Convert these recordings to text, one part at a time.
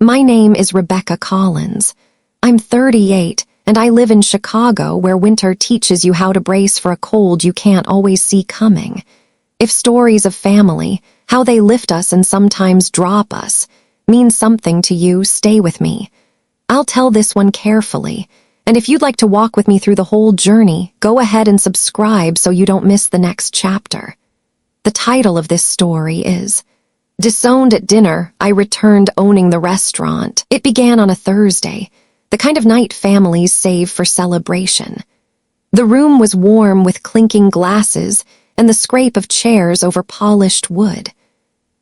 My name is Rebecca Collins. I'm 38, and I live in Chicago, where winter teaches you how to brace for a cold you can't always see coming. If stories of family, how they lift us and sometimes drop us, mean something to you, stay with me. I'll tell this one carefully, and if you'd like to walk with me through the whole journey, go ahead and subscribe so you don't miss the next chapter. The title of this story is Disowned. At dinner, I returned owning the restaurant. It began on a Thursday, the kind of night families save for celebration. The room was warm with clinking glasses and the scrape of chairs over polished wood.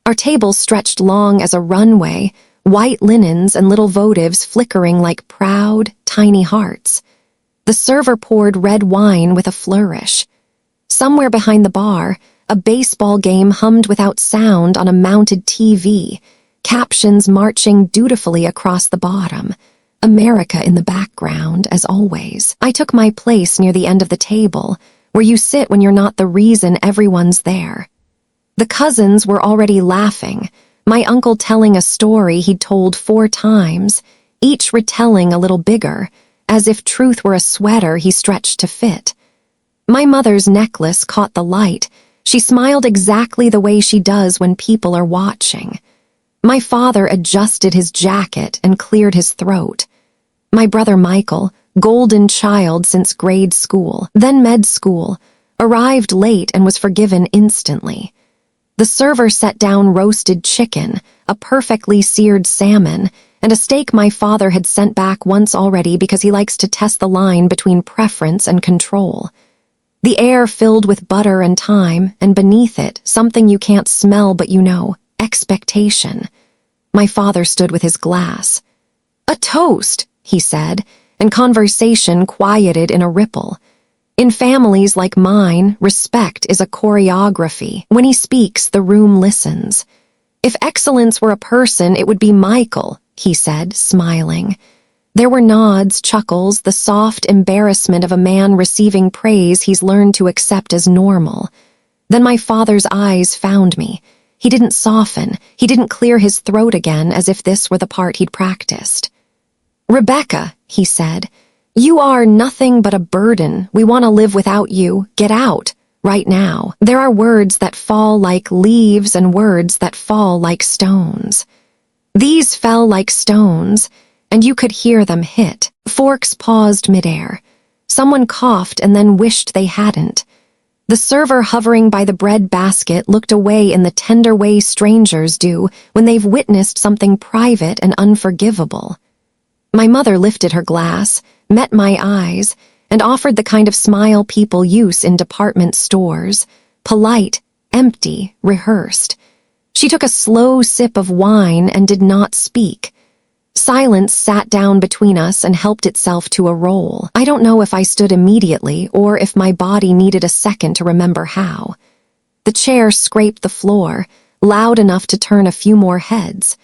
Our table stretched long as a runway, white linens and little votives flickering like proud, tiny hearts. The server poured red wine with a flourish. Somewhere behind the bar, a baseball game hummed without sound on a mounted TV, captions marching dutifully across the bottom. America in the background, as always. I took my place near the end of the table, where you sit when you're not the reason everyone's there. The cousins were already laughing, my uncle telling a story he'd told 4 times, each retelling a little bigger, as if truth were a sweater he stretched to fit. My mother's necklace caught the light. She smiled exactly the way she does when people are watching. My father adjusted his jacket and cleared his throat. My brother Michael, golden child since grade school, then med school, arrived late and was forgiven instantly. The server set down roasted chicken, a perfectly seared salmon, and a steak my father had sent back once already because he likes to test the line between preference and control. The air filled with butter and thyme, and beneath it, something you can't smell but you know, expectation. My father stood with his glass. "A toast," he said, and conversation quieted in a ripple. In families like mine, respect is a choreography. When he speaks, the room listens. "If excellence were a person, it would be Michael," he said, smiling. There were nods, chuckles, the soft embarrassment of a man receiving praise he's learned to accept as normal. Then my father's eyes found me. He didn't soften. He didn't clear his throat again as if this were the part he'd practiced. "Rebecca," he said, "you are nothing but a burden. We want to live without you. Get out, right now." There are words that fall like leaves and words that fall like stones. These fell like stones, and you could hear them hit. Forks paused midair. Someone coughed and then wished they hadn't. The server hovering by the bread basket looked away in the tender way strangers do when they've witnessed something private and unforgivable. My mother lifted her glass, met my eyes, and offered the kind of smile people use in department stores, polite, empty, rehearsed. She took a slow sip of wine and did not speak. Silence sat down between us and helped itself to a roll. I don't know if I stood immediately or if my body needed a second to remember how. The chair scraped the floor, loud enough to turn a few more heads.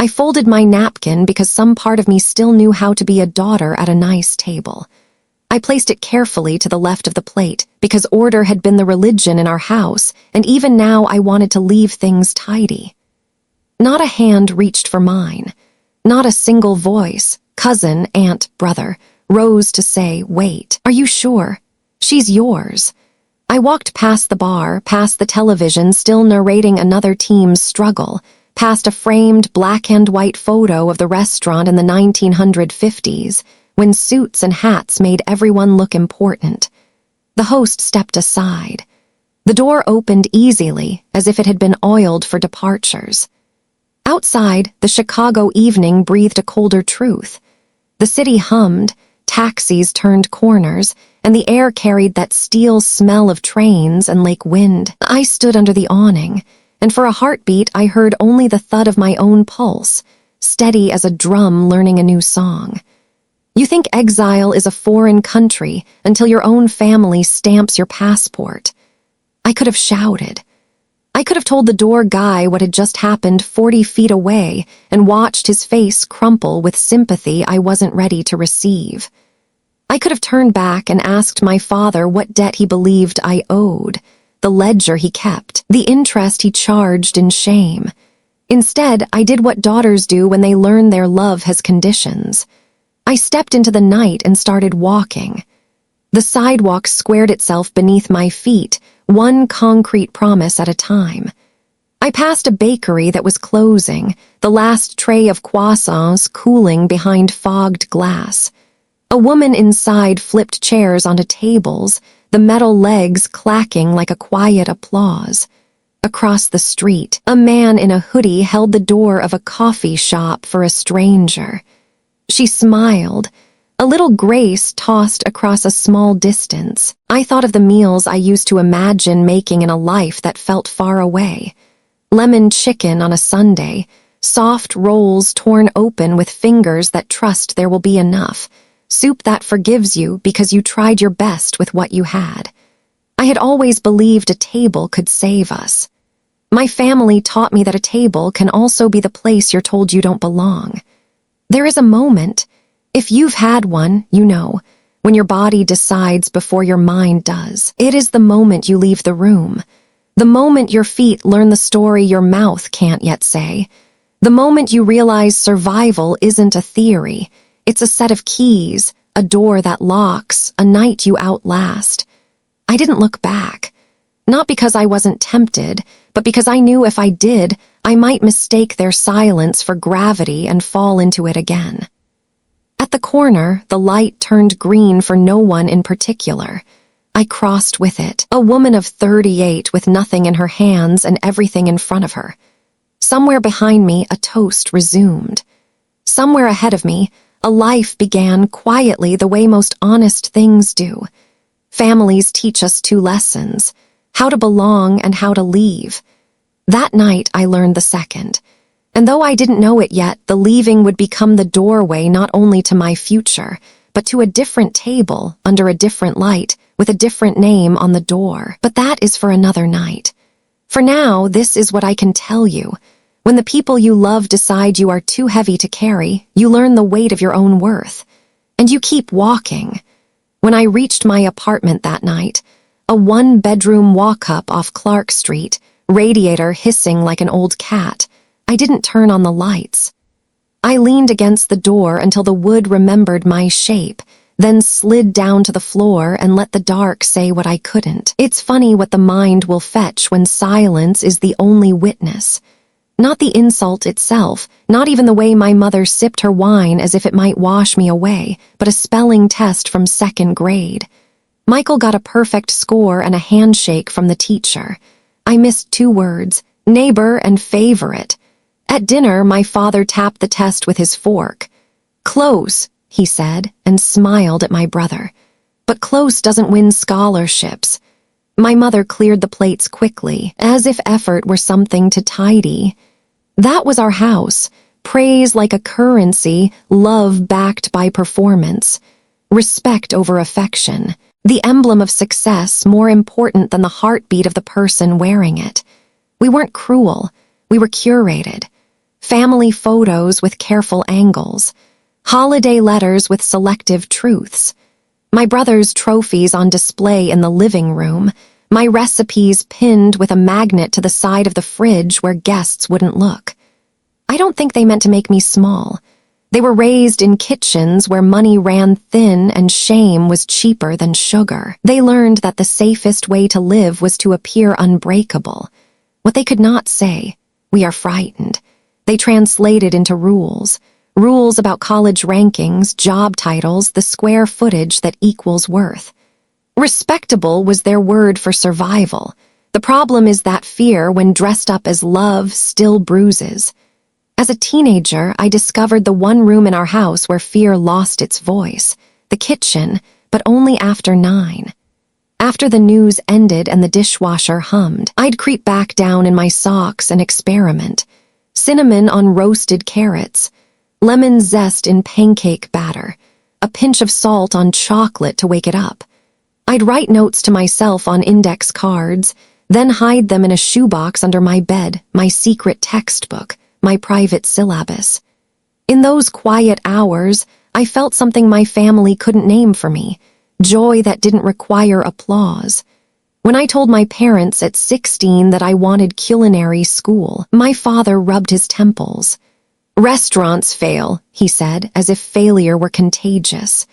I folded my napkin because some part of me still knew how to be a daughter at a nice table. I placed it carefully to the left of the plate because order had been the religion in our house, and even now I wanted to leave things tidy. Not a hand reached for mine. Not a single voice, cousin, aunt, brother, rose to say, "Wait, are you sure? She's yours." I walked past the bar, past the television still narrating another team's struggle, past a framed black-and-white photo of the restaurant in the 1950s, when suits and hats made everyone look important. The host stepped aside. The door opened easily, as if it had been oiled for departures. Outside, the Chicago evening breathed a colder truth. The city hummed, taxis turned corners, and the air carried that steel smell of trains and lake wind. I stood under the awning, and for a heartbeat I heard only the thud of my own pulse, steady as a drum learning a new song. You think exile is a foreign country until your own family stamps your passport. I could have shouted. I could have told the door guy what had just happened 40 feet away and watched his face crumple with sympathy I wasn't ready to receive. I could have turned back and asked my father what debt he believed I owed, the ledger he kept, the interest he charged in shame. Instead, I did what daughters do when they learn their love has conditions. I stepped into the night and started walking. The sidewalk squared itself beneath my feet, one concrete promise at a time. I passed a bakery that was closing, the last tray of croissants cooling behind fogged glass. A woman inside flipped chairs onto tables, the metal legs clacking like a quiet applause. Across the street, a man in a hoodie held the door of a coffee shop for a stranger. She smiled. A little grace tossed across a small distance. I thought of the meals I used to imagine making in a life that felt far away. Lemon chicken on a Sunday, soft rolls torn open with fingers that trust there will be enough, soup that forgives you because you tried your best with what you had. I had always believed a table could save us. My family taught me that a table can also be the place you're told you don't belong. There is a moment, if you've had one, you know, when your body decides before your mind does. It is the moment you leave the room. The moment your feet learn the story your mouth can't yet say. The moment you realize survival isn't a theory. It's a set of keys, a door that locks, a night you outlast. I didn't look back. Not because I wasn't tempted, but because I knew if I did, I might mistake their silence for gravity and fall into it again. At the corner, the light turned green for no one in particular. I crossed with it, a woman of 38 with nothing in her hands and everything in front of her. Somewhere behind me, a toast resumed. Somewhere ahead of me, a life began quietly the way most honest things do. Families teach us two lessons: how to belong and how to leave. That night, I learned the second. And though I didn't know it yet, the leaving would become the doorway not only to my future, but to a different table, under a different light, with a different name on the door. But that is for another night. For now, this is what I can tell you. When the people you love decide you are too heavy to carry, you learn the weight of your own worth. And you keep walking. When I reached my apartment that night, a one-bedroom walk-up off Clark Street, radiator hissing like an old cat, I didn't turn on the lights. I leaned against the door until the wood remembered my shape, then slid down to the floor and let the dark say what I couldn't. It's funny what the mind will fetch when silence is the only witness. Not the insult itself, not even the way my mother sipped her wine as if it might wash me away, but a spelling test from second grade. Michael got a perfect score and a handshake from the teacher. I missed 2 words, neighbor and favorite. At dinner, my father tapped the test with his fork. Close, he said, and smiled at my brother. But close doesn't win scholarships. My mother cleared the plates quickly, as if effort were something to tidy. That was our house, praise like a currency, love backed by performance, respect over affection, the emblem of success more important than the heartbeat of the person wearing it. We weren't cruel, we were curated. Family photos with careful angles, holiday letters with selective truths, my brother's trophies on display in the living room, my recipes pinned with a magnet to the side of the fridge where guests wouldn't look. I don't think they meant to make me small. They were raised in kitchens where money ran thin and shame was cheaper than sugar. They learned that the safest way to live was to appear unbreakable. What they could not say, we are frightened. They translated into rules. Rules about college rankings, job titles, the square footage that equals worth. Respectable was their word for survival. The problem is that fear, when dressed up as love, still bruises. As a teenager, I discovered the one room in our house where fear lost its voice, the kitchen, but only after 9. After the news ended and the dishwasher hummed, I'd creep back down in my socks and experiment. Cinnamon on roasted carrots, lemon zest in pancake batter, a pinch of salt on chocolate to wake it up. I'd write notes to myself on index cards, then hide them in a shoebox under my bed, my secret textbook, my private syllabus. In those quiet hours, I felt something my family couldn't name for me, joy that didn't require applause. When I told my parents at 16 that I wanted culinary school, my father rubbed his temples. "Restaurants fail," he said, as if failure were contagious.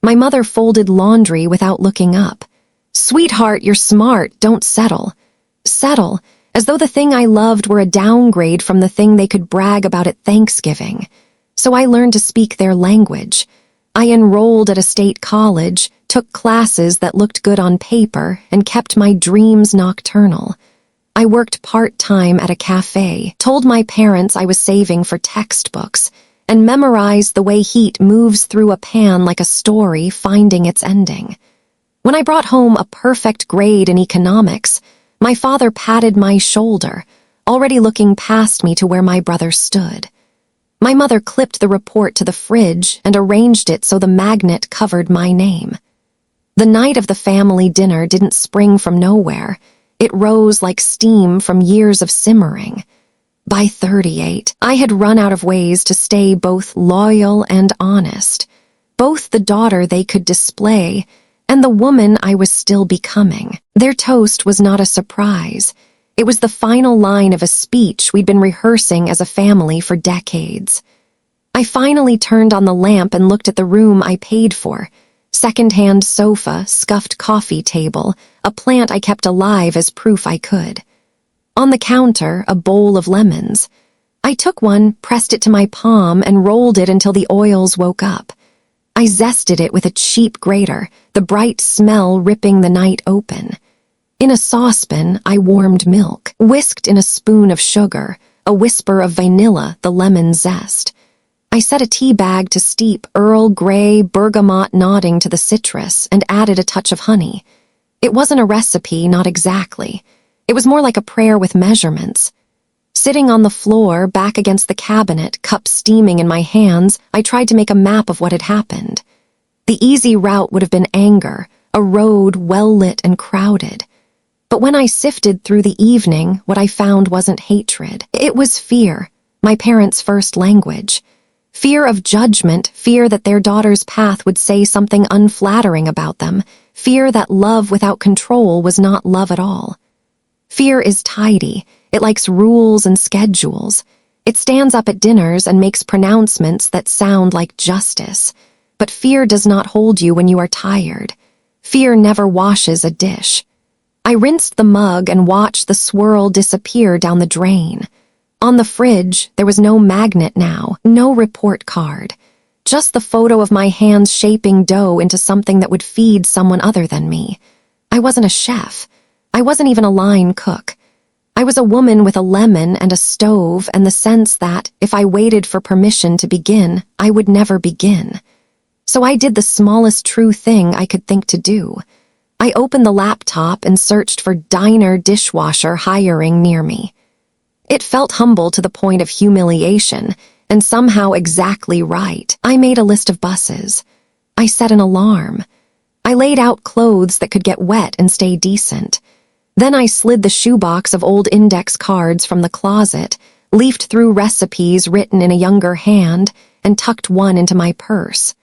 My mother folded laundry without looking up. "Sweetheart, you're smart, don't settle." Settle, as though the thing I loved were a downgrade from the thing they could brag about at Thanksgiving. So I learned to speak their language. I enrolled at a state college, took classes that looked good on paper, and kept my dreams nocturnal. I worked part-time at a cafe, told my parents I was saving for textbooks, and memorized the way heat moves through a pan like a story finding its ending. When I brought home a perfect grade in economics, my father patted my shoulder, already looking past me to where my brother stood. My mother clipped the report to the fridge and arranged it so the magnet covered my name. The night of the family dinner didn't spring from nowhere. It rose like steam from years of simmering. By 38, I had run out of ways to stay both loyal and honest, both the daughter they could display and the woman I was still becoming. Their toast was not a surprise. It was the final line of a speech we'd been rehearsing as a family for decades. I finally turned on the lamp and looked at the room I paid for. Second-hand sofa, scuffed coffee table, a plant I kept alive as proof I could. On the counter, a bowl of lemons. I took one, pressed it to my palm, and rolled it until the oils woke up. I zested it with a cheap grater, the bright smell ripping the night open. In a saucepan, I warmed milk, whisked in a spoon of sugar, a whisper of vanilla, the lemon zest. I set a tea bag to steep, Earl Grey, bergamot nodding to the citrus, and added a touch of honey. It wasn't a recipe, not exactly. It was more like a prayer with measurements. Sitting on the floor, back against the cabinet, cup steaming in my hands, I tried to make a map of what had happened. The easy route would have been anger, a road well-lit and crowded. But when I sifted through the evening, what I found wasn't hatred. It was fear, my parents' first language. Fear of judgment, fear that their daughter's path would say something unflattering about them, fear that love without control was not love at all. Fear is tidy. It likes rules and schedules. It stands up at dinners and makes pronouncements that sound like justice. But fear does not hold you when you are tired. Fear never washes a dish. I rinsed the mug and watched the swirl disappear down the drain. On the fridge, there was no magnet now, no report card. Just the photo of my hands shaping dough into something that would feed someone other than me. I wasn't a chef. I wasn't even a line cook. I was a woman with a lemon and a stove and the sense that, if I waited for permission to begin, I would never begin. So I did the smallest true thing I could think to do. I opened the laptop and searched for diner dishwasher hiring near me. It felt humble to the point of humiliation, and somehow exactly right. I made a list of buses. I set an alarm. I laid out clothes that could get wet and stay decent. Then I slid the shoebox of old index cards from the closet, leafed through recipes written in a younger hand, and tucked one into my purse.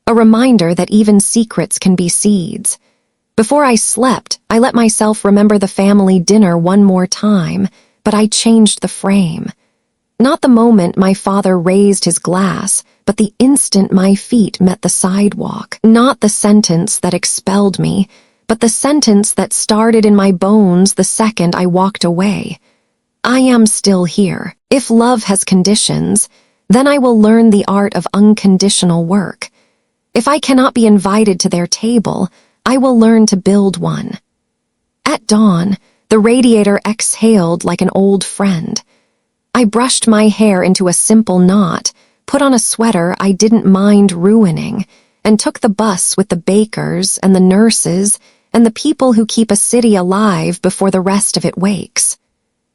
A reminder that even secrets can be seeds. Before I slept, I let myself remember the family dinner one more time, but I changed the frame. Not the moment my father raised his glass, but the instant my feet met the sidewalk. Not the sentence that expelled me, but the sentence that started in my bones the second I walked away. I am still here. If love has conditions, then I will learn the art of unconditional work. If I cannot be invited to their table, I will learn to build one. At dawn, the radiator exhaled like an old friend. I brushed my hair into a simple knot, put on a sweater I didn't mind ruining, and took the bus with the bakers and the nurses and the people who keep a city alive before the rest of it wakes.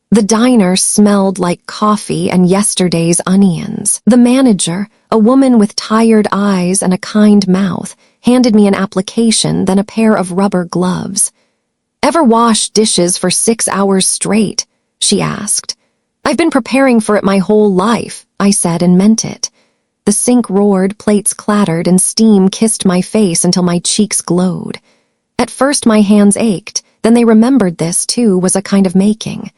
The diner smelled like coffee and yesterday's onions. The manager, a woman with tired eyes and a kind mouth, handed me an application, then a pair of rubber gloves. "Ever wash dishes for 6 hours straight?" she asked. "I've been preparing for it my whole life," I said and meant it. The sink roared, plates clattered, and steam kissed my face until my cheeks glowed. At first my hands ached, Then they remembered this, too, was a kind of making.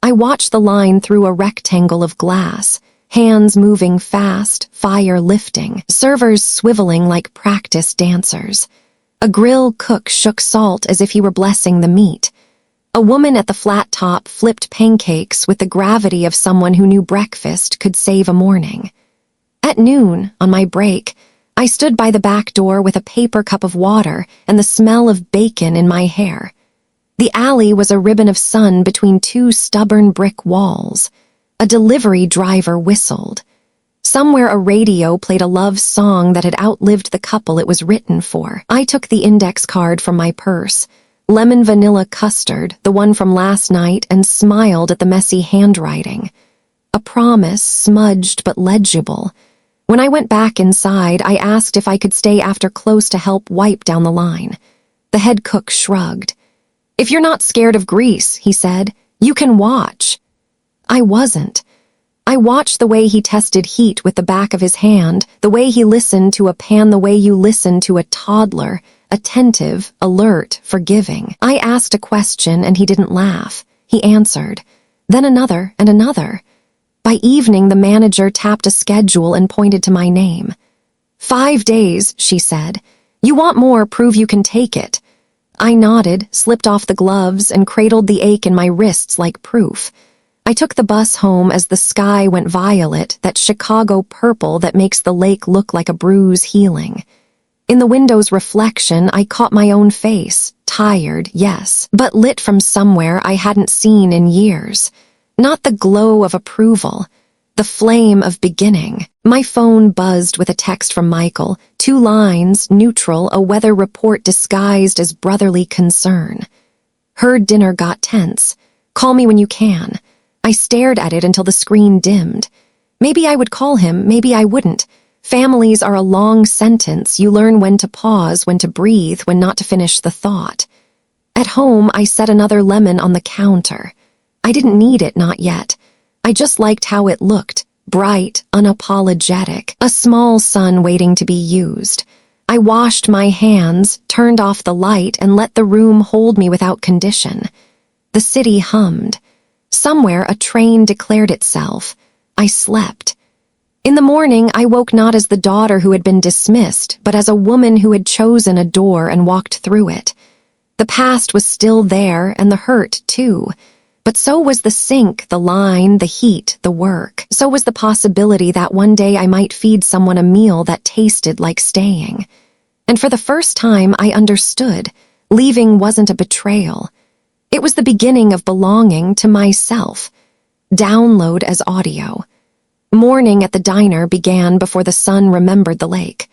I watched the line through a rectangle of glass, hands moving fast, fire lifting, servers swiveling like practice dancers. A grill cook shook salt as if he were blessing the meat. A woman at the flat top flipped pancakes with the gravity of someone who knew breakfast could save a morning. At noon, on my break, I stood by the back door with a paper cup of water and the smell of bacon in my hair. The alley was a ribbon of sun between two stubborn brick walls. A delivery driver whistled. Somewhere a radio played a love song that had outlived the couple it was written for. I took the index card from my purse, lemon vanilla custard, the one from last night, and smiled at the messy handwriting. A promise, smudged but legible. When I went back inside, I asked if I could stay after close to help wipe down the line. The head cook shrugged. "If you're not scared of grease," he said, "you can watch." I wasn't. I watched the way he tested heat with the back of his hand, the way he listened to a pan, the way you listen to a toddler, attentive, alert, forgiving. I asked a question and he didn't laugh. He answered. Then another and another. By evening, the manager tapped a schedule and pointed to my name. 5 days, she said. You want more, prove you can take it. I nodded, slipped off the gloves, and cradled the ache in my wrists like proof. I took the bus home as the sky went violet, that Chicago purple that makes the lake look like a bruise healing. In the window's reflection, I caught my own face, tired, yes, but lit from somewhere I hadn't seen in years. Not the glow of approval, the flame of beginning. My phone buzzed with a text from Michael, 2 lines, neutral, a weather report disguised as brotherly concern. Heard dinner got tense. Call me when you can. I stared at it until the screen dimmed. Maybe I would call him, maybe I wouldn't. Families are a long sentence. You learn when to pause, when to breathe, when not to finish the thought. At home, I set another lemon on the counter. I didn't need it, not yet. I just liked how it looked, bright, unapologetic, a small sun waiting to be used. I washed my hands, turned off the light, and let the room hold me without condition. The city hummed. Somewhere a train declared itself. I slept. In the morning, I woke not as the daughter who had been dismissed, but as a woman who had chosen a door and walked through it. The past was still there, and the hurt, too. But so was the sink, the line, the heat, the work. So was the possibility that one day I might feed someone a meal that tasted like staying. And for the first time, I understood. Leaving wasn't a betrayal. It was the beginning of belonging to myself. Download as audio. Morning at the diner began before the sun remembered the lake.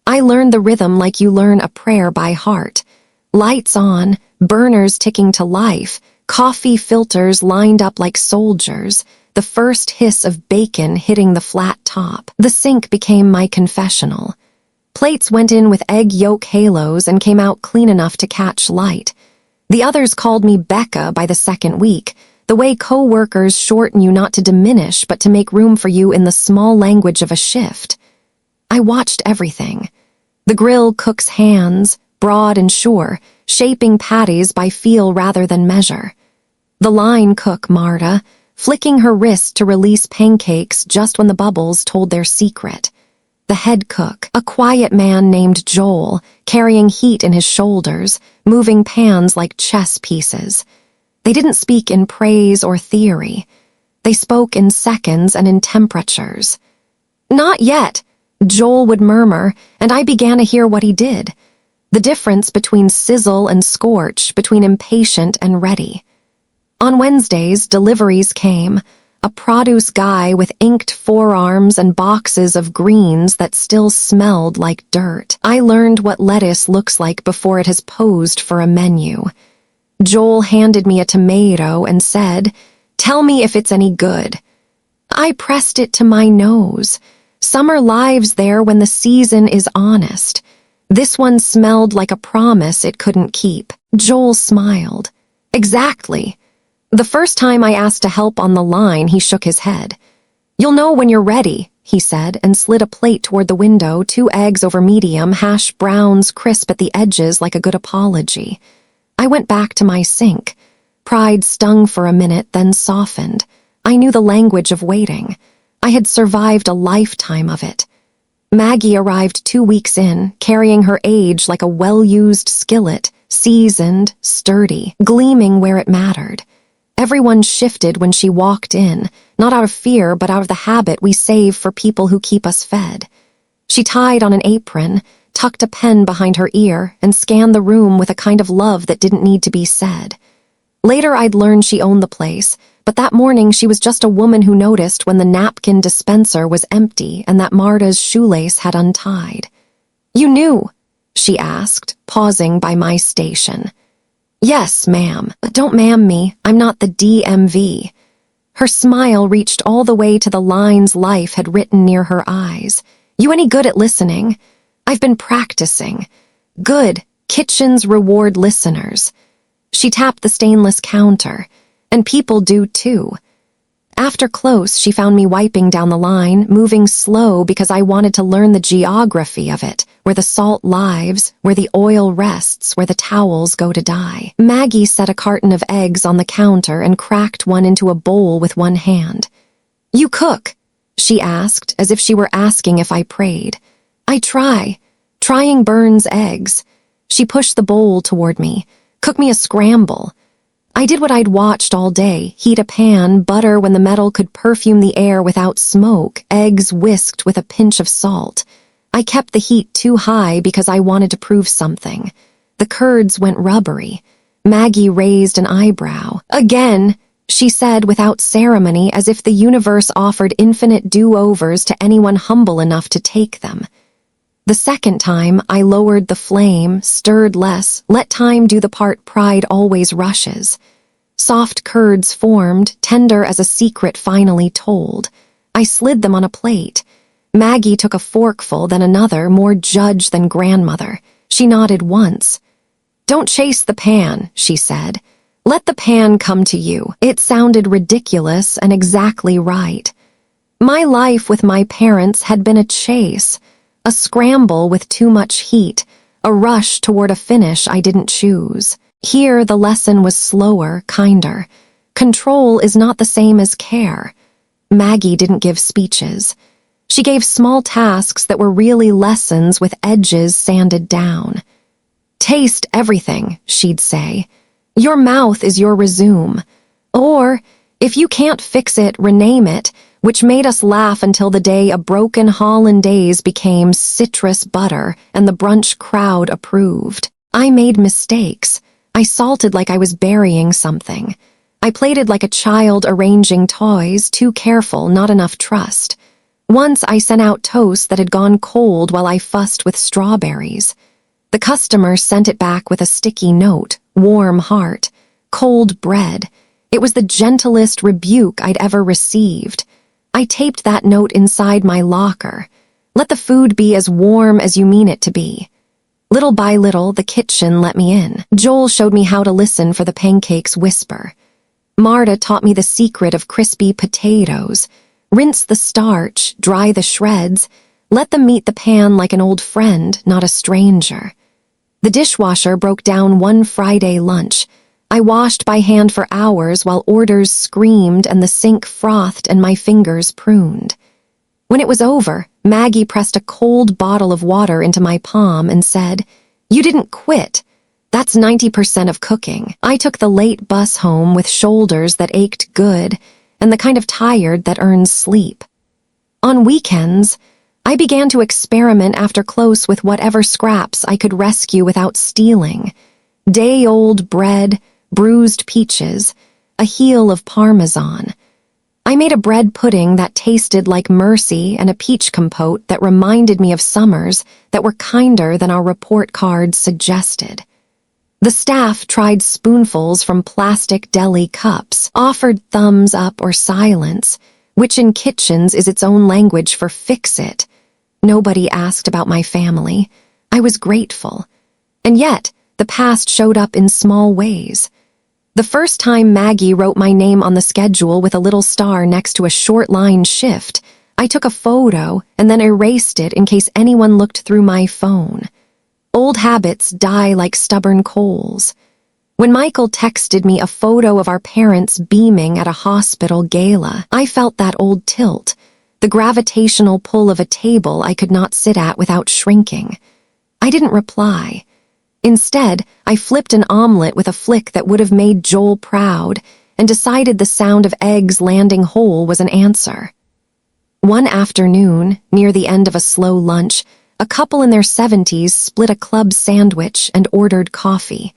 I learned the rhythm like you learn a prayer by heart. Lights on, burners ticking to life, coffee filters lined up like soldiers, the first hiss of bacon hitting the flat top. The sink became my confessional. Plates went in with egg yolk halos and came out clean enough to catch light. The others called me Becca by the second week, the way co-workers shorten you not to diminish but to make room for you in the small language of a shift. I watched everything. The grill cook's hands, broad and sure, shaping patties by feel rather than measure. The line cook, Marta, flicking her wrist to release pancakes just when the bubbles told their secret. The head cook, a quiet man named Joel, carrying heat in his shoulders, moving pans like chess pieces. They didn't speak in praise or theory. They spoke in seconds and in temperatures. Not yet, Joel would murmur, and I began to hear what he did. The difference between sizzle and scorch, between impatient and ready. On Wednesdays, deliveries came. A produce guy with inked forearms and boxes of greens that still smelled like dirt. I learned what lettuce looks like before it has posed for a menu. Joel handed me a tomato and said, "Tell me if it's any good." I pressed it to my nose. Summer lives there when the season is honest. This one smelled like a promise it couldn't keep. Joel smiled. Exactly. The first time I asked to help on the line, he shook his head. "You'll know when you're ready," he said, and slid a plate toward the window, 2 eggs over medium, hash browns crisp at the edges like a good apology. I went back to my sink. Pride stung for a minute, then softened. I knew the language of waiting. I had survived a lifetime of it. Maggie arrived 2 weeks in, carrying her age like a well-used skillet, seasoned, sturdy, gleaming where it mattered. Everyone shifted when she walked in, not out of fear but out of the habit we save for people who keep us fed. She tied on an apron, tucked a pen behind her ear, and scanned the room with a kind of love that didn't need to be said. Later I'd learned she owned the place, but that morning she was just a woman who noticed when the napkin dispenser was empty and that Marta's shoelace had untied. "You knew?" she asked, pausing by my station. "Yes, ma'am. Don't ma'am me. I'm not the DMV. Her smile reached all the way to the lines life had written near her eyes. "You any good at listening?" "I've been practicing." "Good. Kitchens reward listeners." She tapped the stainless counter. "And people do too." After close, she found me wiping down the line, moving slow because I wanted to learn the geography of it, where the salt lives, where the oil rests, where the towels go to die. Maggie set a carton of eggs on the counter and cracked one into a bowl with one hand. "You cook?" she asked, as if she were asking if I prayed. "I try. Trying burns eggs." She pushed the bowl toward me. "Cook me a scramble." I did what I'd watched all day, heat a pan, butter when the metal could perfume the air without smoke, eggs whisked with a pinch of salt. I kept the heat too high because I wanted to prove something. The curds went rubbery. Maggie raised an eyebrow. "Again," she said without ceremony, as if the universe offered infinite do-overs to anyone humble enough to take them. The second time, I lowered the flame, stirred less, let time do the part pride always rushes. Soft curds formed, tender as a secret finally told. I slid them on a plate. Maggie took a forkful, then another, more judge than grandmother. She nodded once. "Don't chase the pan," she said. "Let the pan come to you." It sounded ridiculous and exactly right. My life with my parents had been a chase. A scramble with too much heat, a rush toward a finish I didn't choose. Here the lesson was slower, kinder. Control is not the same as care. Maggie didn't give speeches. She gave small tasks that were really lessons with edges sanded down. "Taste everything," she'd say. "Your mouth is your resume." Or, "If you can't fix it, rename it," which made us laugh until the day a broken hollandaise became citrus butter and the brunch crowd approved. I made mistakes. I salted like I was burying something. I plated like a child arranging toys, too careful, not enough trust. Once I sent out toast that had gone cold while I fussed with strawberries. The customer sent it back with a sticky note, warm heart, cold bread. It was the gentlest rebuke I'd ever received. I taped that note inside my locker. Let the food be as warm as you mean it to be. Little by little, the kitchen let me in. Joel showed me how to listen for the pancake's whisper. Marta taught me the secret of crispy potatoes. Rinse the starch, dry the shreds, let them meet the pan like an old friend, not a stranger. The dishwasher broke down one Friday lunch. I washed by hand for hours while orders screamed and the sink frothed and my fingers pruned. When it was over, Maggie pressed a cold bottle of water into my palm and said, "You didn't quit. That's 90% of cooking." I took the late bus home with shoulders that ached good and the kind of tired that earns sleep. On weekends, I began to experiment after close with whatever scraps I could rescue without stealing. Day-old bread, bruised peaches, a heel of Parmesan. I made a bread pudding that tasted like mercy and a peach compote that reminded me of summers that were kinder than our report cards suggested. The staff tried spoonfuls from plastic deli cups, offered thumbs up or silence, which in kitchens is its own language for fix it. Nobody asked about my family. I was grateful. And yet, the past showed up in small ways. The first time Maggie wrote my name on the schedule with a little star next to a short line shift, I took a photo and then erased it in case anyone looked through my phone. Old habits die like stubborn coals. When Michael texted me a photo of our parents beaming at a hospital gala, I felt that old tilt, the gravitational pull of a table I could not sit at without shrinking. I didn't reply. Instead, I flipped an omelet with a flick that would have made Joel proud and decided the sound of eggs landing whole was an answer. One afternoon, near the end of a slow lunch, a couple in their 70s split a club sandwich and ordered coffee.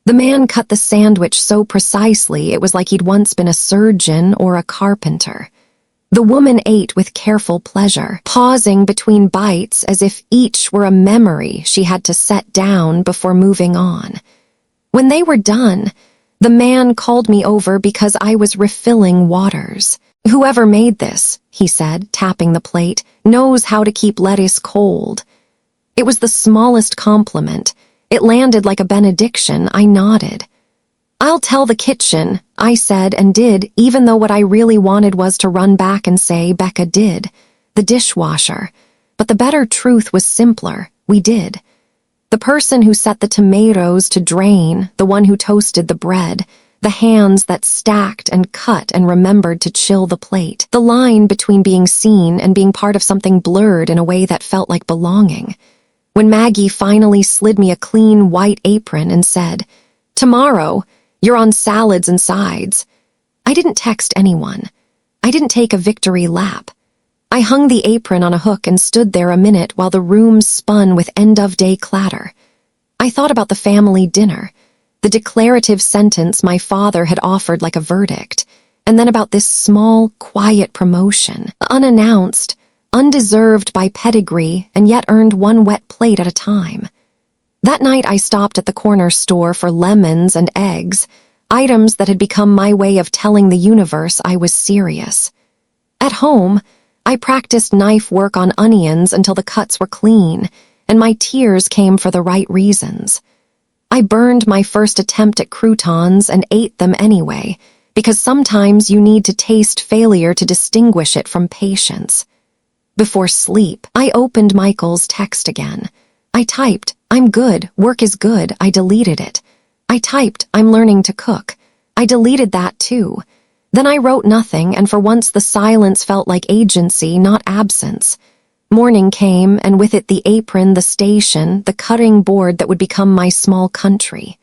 The man cut the sandwich so precisely it was like he'd once been a surgeon or a carpenter. The woman ate with careful pleasure, pausing between bites as if each were a memory she had to set down before moving on. When they were done, the man called me over because I was refilling waters. "Whoever made this," he said, tapping the plate, "knows how to keep lettuce cold." It was the smallest compliment. It landed like a benediction. I nodded. "I'll tell the kitchen," I said and did, even though what I really wanted was to run back and say Becca did. The dishwasher. But the better truth was simpler. We did. The person who set the tomatoes to drain, the one who toasted the bread, the hands that stacked and cut and remembered to chill the plate. The line between being seen and being part of something blurred in a way that felt like belonging. When Maggie finally slid me a clean white apron and said, "Tomorrow, you're on salads and sides," I didn't text anyone. I didn't take a victory lap. I hung the apron on a hook and stood there a minute while the room spun with end-of-day clatter. I thought about the family dinner, the declarative sentence my father had offered like a verdict, and then about this small, quiet promotion, unannounced, undeserved by pedigree, and yet earned one wet plate at a time. That night I stopped at the corner store for lemons and eggs, items that had become my way of telling the universe I was serious. At home, I practiced knife work on onions until the cuts were clean, and my tears came for the right reasons. I burned my first attempt at croutons and ate them anyway, because sometimes you need to taste failure to distinguish it from patience. Before sleep, I opened Michael's text again. I typed, "I'm good, work is good," I deleted it. I typed, "I'm learning to cook." I deleted that too. Then I wrote nothing, and for once the silence felt like agency, not absence. Morning came, and with it the apron, the station, the cutting board that would become my small country.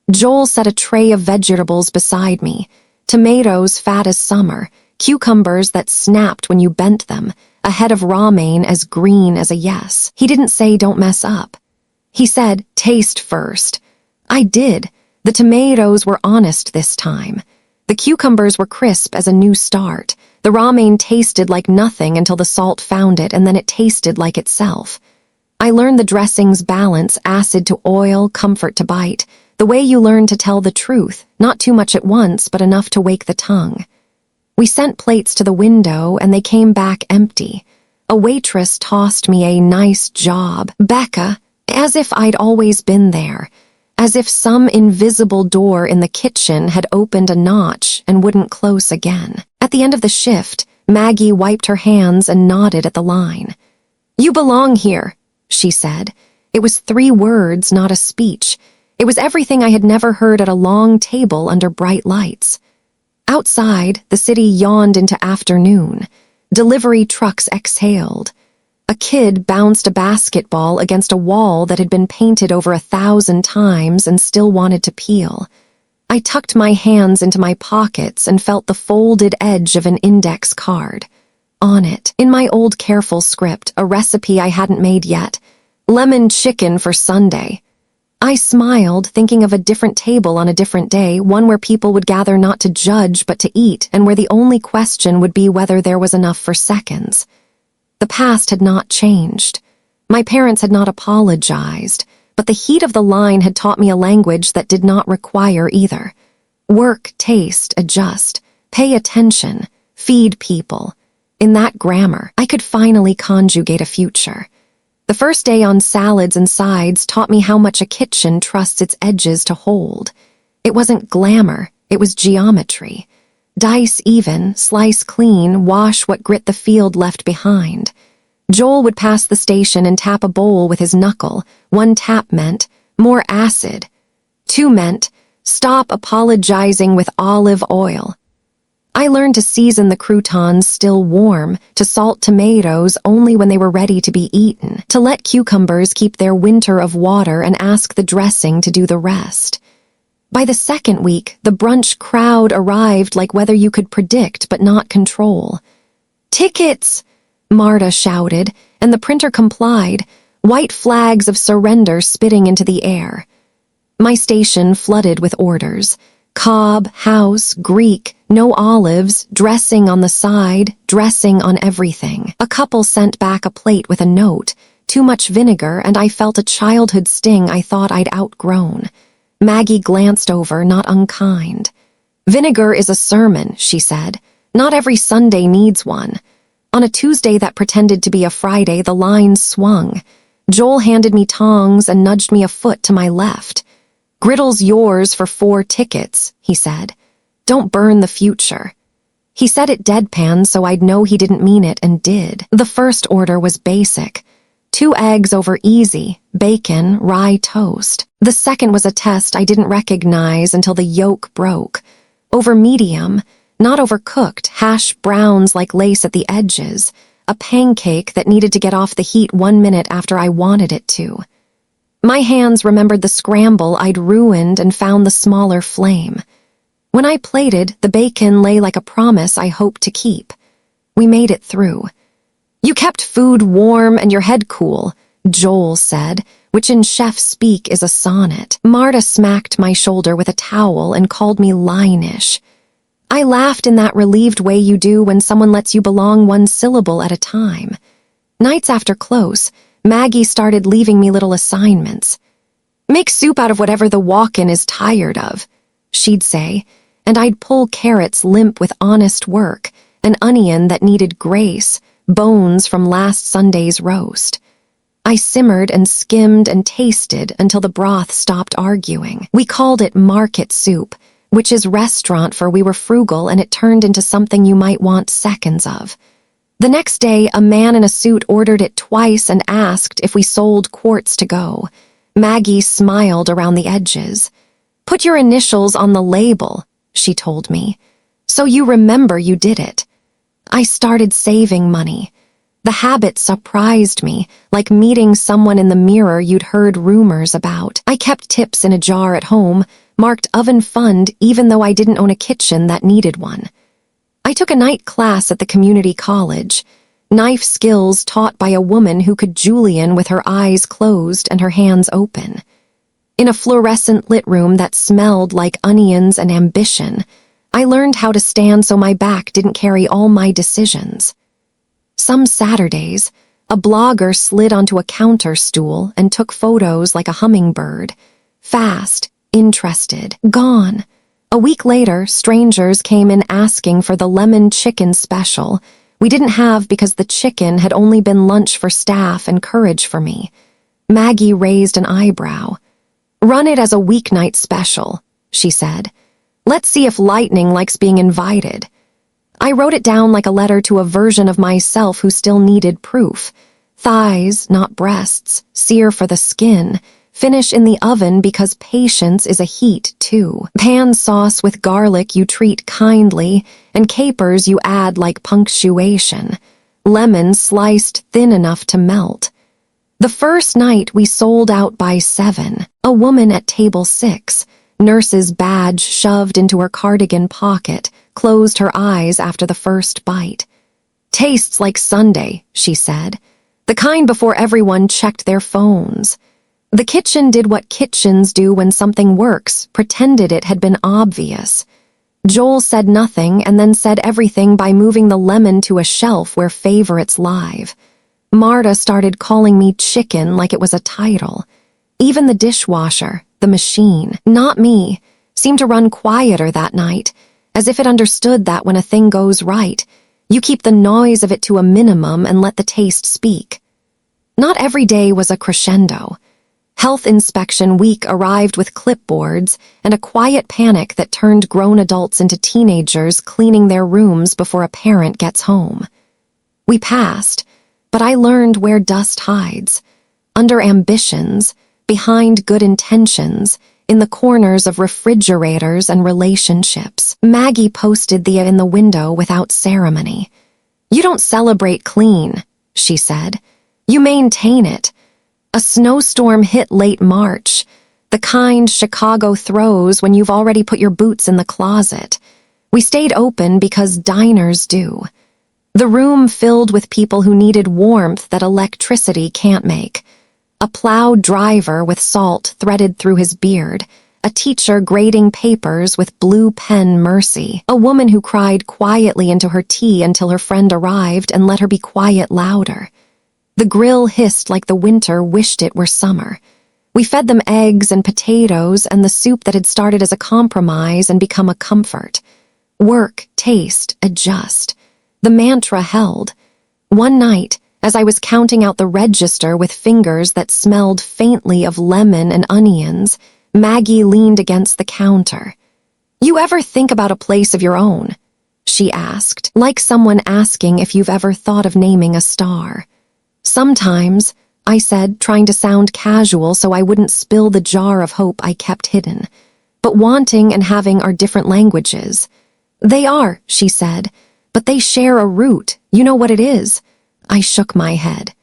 Joel set a tray of vegetables beside me, tomatoes fat as summer, cucumbers that snapped when you bent them, a head of romaine as green as a yes. He didn't say don't mess up. He said, "Taste first." I did. The tomatoes were honest this time. The cucumbers were crisp as a new start. The romaine tasted like nothing until the salt found it, and then it tasted like itself. I learned the dressing's balance, acid to oil, comfort to bite, the way you learn to tell the truth, not too much at once, but enough to wake the tongue. We sent plates to the window, and they came back empty. A waitress tossed me a "nice job, Becca," as if I'd always been there, as if some invisible door in the kitchen had opened a notch and wouldn't close again. At the end of the shift, Maggie wiped her hands and nodded at the line. "You belong here," she said. It was 3 words, not a speech. It was everything I had never heard at a long table under bright lights. Outside, the city yawned into afternoon. Delivery trucks exhaled. A kid bounced a basketball against a wall that had been painted over 1,000 times and still wanted to peel. I tucked my hands into my pockets and felt the folded edge of an index card. On it, in my old careful script, a recipe I hadn't made yet. Lemon chicken for Sunday. I smiled, thinking of a different table on a different day, one where people would gather not to judge but to eat, and where the only question would be whether there was enough for seconds. The past had not changed. My parents had not apologized, but the heat of the line had taught me a language that did not require either. Work, taste, adjust, pay attention, feed people. In that grammar, I could finally conjugate a future. The first day on salads and sides taught me how much a kitchen trusts its edges to hold. It wasn't glamour, it was geometry. Dice even, slice clean, wash what grit the field left behind. Joel would pass the station and tap a bowl with his knuckle. 1 tap meant more acid. 2 meant Stop apologizing with olive oil. I learned to season the croutons still warm, to salt tomatoes only when they were ready to be eaten, to let cucumbers keep their winter of water and ask the dressing to do the rest. By the second week, the brunch crowd arrived like weather you could predict but not control. "Tickets!" Marta shouted, and the printer complied, white flags of surrender spitting into the air. My station flooded with orders. Cobb, house, Greek, no olives, dressing on the side, dressing on everything. A couple sent back a plate with a note, too much vinegar, and I felt a childhood sting I thought I'd outgrown. Maggie glanced over, not unkind. "Vinegar is a sermon," she said. "Not every Sunday needs one." On a Tuesday that pretended to be a Friday, the lines swung. Joel handed me tongs and nudged me a foot to my left. "Griddle's yours for 4 tickets," he said. "Don't burn the future." He said it deadpan so I'd know he didn't mean it, and did. The first order was basic. 2 eggs over easy, bacon, rye toast. The second was a test I didn't recognize until the yolk broke. Over medium, not overcooked, hash browns like lace at the edges, a pancake that needed to get off the heat 1 minute after I wanted it to. My hands remembered the scramble I'd ruined and found the smaller flame. When I plated, the bacon lay like a promise I hoped to keep. We made it through. "You kept food warm and your head cool," Joel said, which in chef speak is a sonnet. Marta smacked my shoulder with a towel and called me line-ish. I laughed in that relieved way you do when someone lets you belong 1 syllable at a time. Nights after close, Maggie started leaving me little assignments. "Make soup out of whatever the walk-in is tired of," she'd say, and I'd pull carrots limp with honest work, an onion that needed grace, bones from last Sunday's roast. I simmered and skimmed and tasted until the broth stopped arguing. We called it market soup, which is restaurant for we were frugal, and it turned into something you might want seconds of. The next day, a man in a suit ordered it twice and asked if we sold quarts to go. Maggie smiled around the edges. "Put your initials on the label," she told me, "so you remember you did it." I started saving money. The habit surprised me, like meeting someone in the mirror you'd heard rumors about. I kept tips in a jar at home, marked oven fund even though I didn't own a kitchen that needed one. I took a night class at the community college, knife skills taught by a woman who could julienne with her eyes closed and her hands open. In a fluorescent lit room that smelled like onions and ambition, I learned how to stand so my back didn't carry all my decisions. Some Saturdays, a blogger slid onto a counter stool and took photos like a hummingbird. Fast, interested, gone. A week later, strangers came in asking for the lemon chicken special we didn't have because the chicken had only been lunch for staff and courage for me. Maggie raised an eyebrow. "Run it as a weeknight special," she said. "Let's see if Lightning likes being invited." I wrote it down like a letter to a version of myself who still needed proof. Thighs, not breasts, sear for the skin, finish in the oven because patience is a heat, too. Pan sauce with garlic you treat kindly, and capers you add like punctuation. Lemon sliced thin enough to melt. The first night we sold out by 7. A woman at table 6, nurse's badge shoved into her cardigan pocket, closed her eyes after the first bite. "Tastes like Sunday," she said. "The kind before everyone checked their phones." The kitchen did what kitchens do when something works, pretended it had been obvious. Joel said nothing and then said everything by moving the lemon to a shelf where favorites live. Marta started calling me chicken like it was a title. Even the dishwasher, the machine, not me, seemed to run quieter that night, as if it understood that when a thing goes right, you keep the noise of it to a minimum and let the taste speak. Not every day was a crescendo. Health inspection week arrived with clipboards and a quiet panic that turned grown adults into teenagers cleaning their rooms before a parent gets home. We passed, but I learned where dust hides. Under ambitions, behind good intentions, in the corners of refrigerators and relationships. Maggie posted the in the window without ceremony. "You don't celebrate clean," she said. "You maintain it." A snowstorm hit late March, the kind Chicago throws when you've already put your boots in the closet. We stayed open because diners do. The room filled with people who needed warmth that electricity can't make. A plowed driver with salt threaded through his beard, a teacher grading papers with blue pen mercy, a woman who cried quietly into her tea until her friend arrived and let her be quiet louder. The grill hissed like the winter wished it were summer. We fed them eggs and potatoes and the soup that had started as a compromise and become a comfort. Work, taste, adjust. The mantra held. One night, as I was counting out the register with fingers that smelled faintly of lemon and onions, Maggie leaned against the counter. "You ever think about a place of your own?" she asked, like someone asking if you've ever thought of naming a star. "Sometimes," I said, trying to sound casual so I wouldn't spill the jar of hope I kept hidden. "But wanting and having are different languages." "They are," she said, "but they share a root. You know what it is?" I shook my head.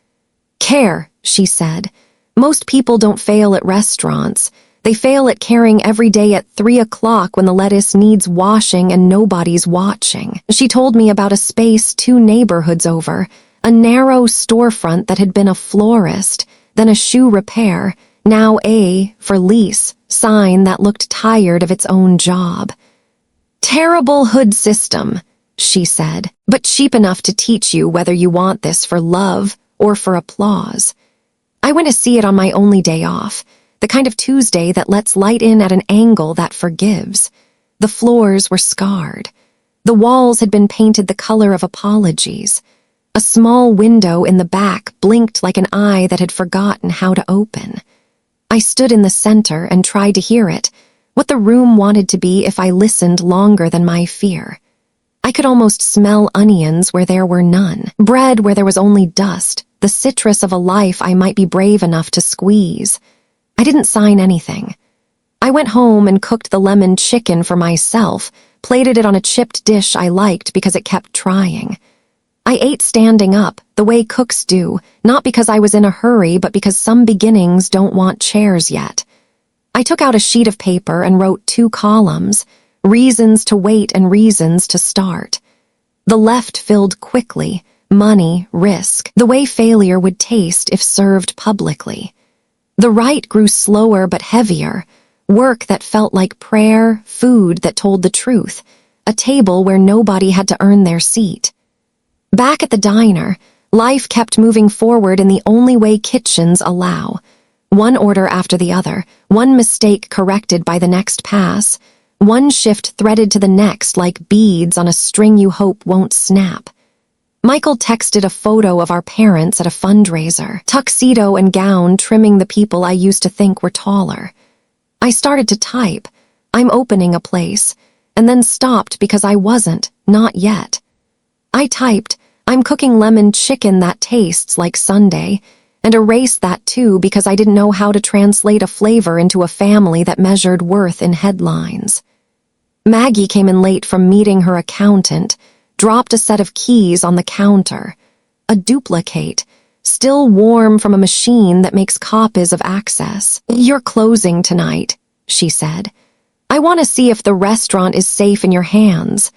"Care," she said. "Most people don't fail at restaurants. They fail at caring every day at 3 o'clock when the lettuce needs washing and nobody's watching." She told me about a space 2 neighborhoods over, a narrow storefront that had been a florist, then a shoe repair, now a, for lease, sign that looked tired of its own job. "Terrible hood system," she said, "but cheap enough to teach you whether you want this for love or for applause." I went to see it on my only day off, the kind of Tuesday that lets light in at an angle that forgives. The floors were scarred. The walls had been painted the color of apologies. A small window in the back blinked like an eye that had forgotten how to open. I stood in the center and tried to hear it, what the room wanted to be if I listened longer than my fear. I could almost smell onions where there were none, bread where there was only dust, the citrus of a life I might be brave enough to squeeze. I didn't sign anything. I went home and cooked the lemon chicken for myself, plated it on a chipped dish I liked because it kept trying. I ate standing up, the way cooks do, not because I was in a hurry, but because some beginnings don't want chairs yet. I took out a sheet of paper and wrote 2 columns, reasons to wait and reasons to start. The left filled quickly, money, risk, the way failure would taste if served publicly. The right grew slower but heavier, work that felt like prayer, food that told the truth, a table where nobody had to earn their seat. Back at the diner, life kept moving forward in the only way kitchens allow. One order after the other, one mistake corrected by the next pass, one shift threaded to the next like beads on a string you hope won't snap. Michael texted a photo of our parents at a fundraiser, tuxedo and gown trimming the people I used to think were taller. I started to type, "I'm opening a place," and then stopped because I wasn't, not yet. I typed, "I'm cooking lemon chicken that tastes like Sunday," and erased that too because I didn't know how to translate a flavor into a family that measured worth in headlines. Maggie came in late from meeting her accountant, dropped a set of keys on the counter. A duplicate, still warm from a machine that makes copies of access. "You're closing tonight," she said. "I want to see if the restaurant is safe in your hands."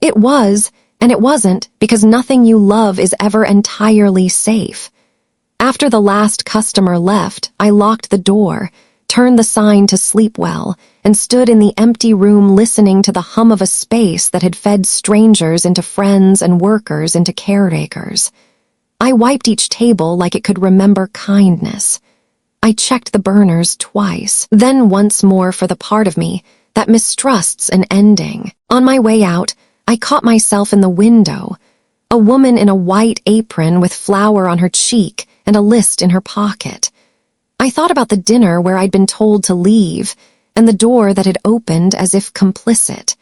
It was, and it wasn't, because nothing you love is ever entirely safe. After the last customer left, I locked the door, turned the sign to sleep well, and stood in the empty room listening to the hum of a space that had fed strangers into friends and workers into caretakers. I wiped each table like it could remember kindness. I checked the burners twice, then once more for the part of me that mistrusts an ending. On my way out, I caught myself in the window, a woman in a white apron with flour on her cheek and a list in her pocket. I thought about the dinner where I'd been told to leave, and the door that had opened as if complicit.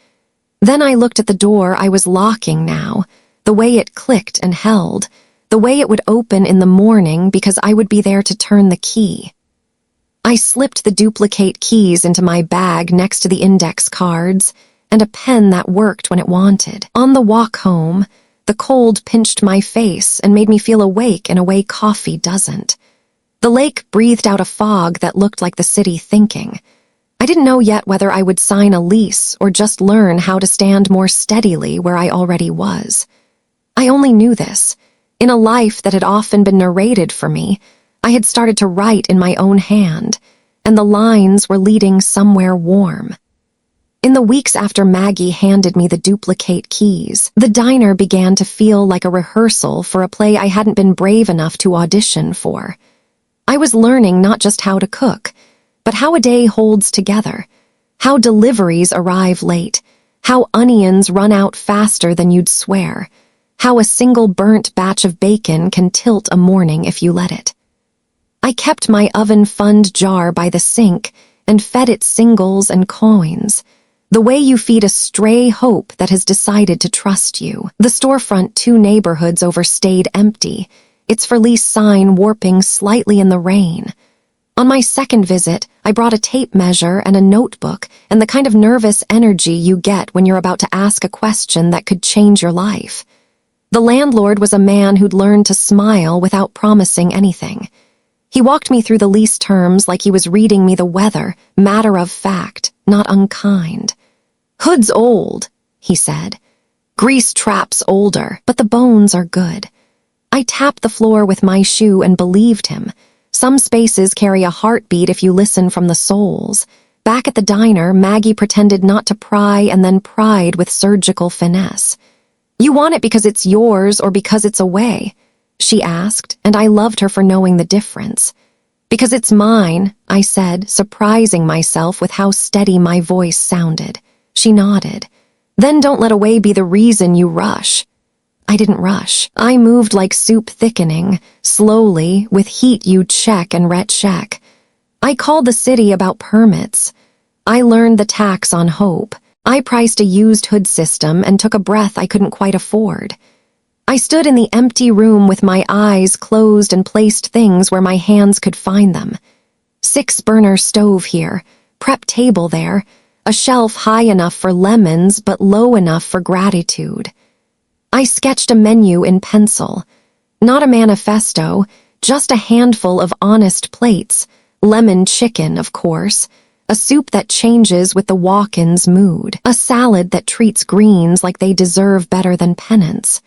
Then I looked at the door I was locking now, the way it clicked and held, the way it would open in the morning because I would be there to turn the key. I slipped the duplicate keys into my bag next to the index cards, and a pen that worked when it wanted. On the walk home, the cold pinched my face and made me feel awake in a way coffee doesn't. The lake breathed out a fog that looked like the city thinking. I didn't know yet whether I would sign a lease or just learn how to stand more steadily where I already was. I only knew this. In a life that had often been narrated for me, I had started to write in my own hand, and the lines were leading somewhere warm. In the weeks after Maggie handed me the duplicate keys, the diner began to feel like a rehearsal for a play I hadn't been brave enough to audition for. I was learning not just how to cook, but how a day holds together, how deliveries arrive late, how onions run out faster than you'd swear, how a single burnt batch of bacon can tilt a morning if you let it. I kept my oven fund jar by the sink and fed it singles and coins, the way you feed a stray hope that has decided to trust you. The storefront 2 neighborhoods over stayed empty, its for lease sign warping slightly in the rain. On my second visit, I brought a tape measure and a notebook and the kind of nervous energy you get when you're about to ask a question that could change your life. The landlord was a man who'd learned to smile without promising anything. He walked me through the lease terms like he was reading me the weather, matter of fact, not unkind. "Hood's old," he said. "Grease trap's older, but the bones are good." I tapped the floor with my shoe and believed him. Some spaces carry a heartbeat if you listen from the soles. Back at the diner, Maggie pretended not to pry and then pried with surgical finesse. "You want it because it's yours or because it's away?" she asked, and I loved her for knowing the difference. "Because it's mine," I said, surprising myself with how steady my voice sounded. She nodded. "Then don't let away be the reason you rush." I didn't rush. I moved like soup thickening, slowly, with heat you'd check and recheck. I called the city about permits. I learned the tax on hope. I priced a used hood system and took a breath I couldn't quite afford. I stood in the empty room with my eyes closed and placed things where my hands could find them. 6-burner stove here, prep table there, a shelf high enough for lemons but low enough for gratitude. I sketched a menu in pencil. Not a manifesto, just a handful of honest plates, lemon chicken, of course, a soup that changes with the walk-in's mood, a salad that treats greens like they deserve better than penance.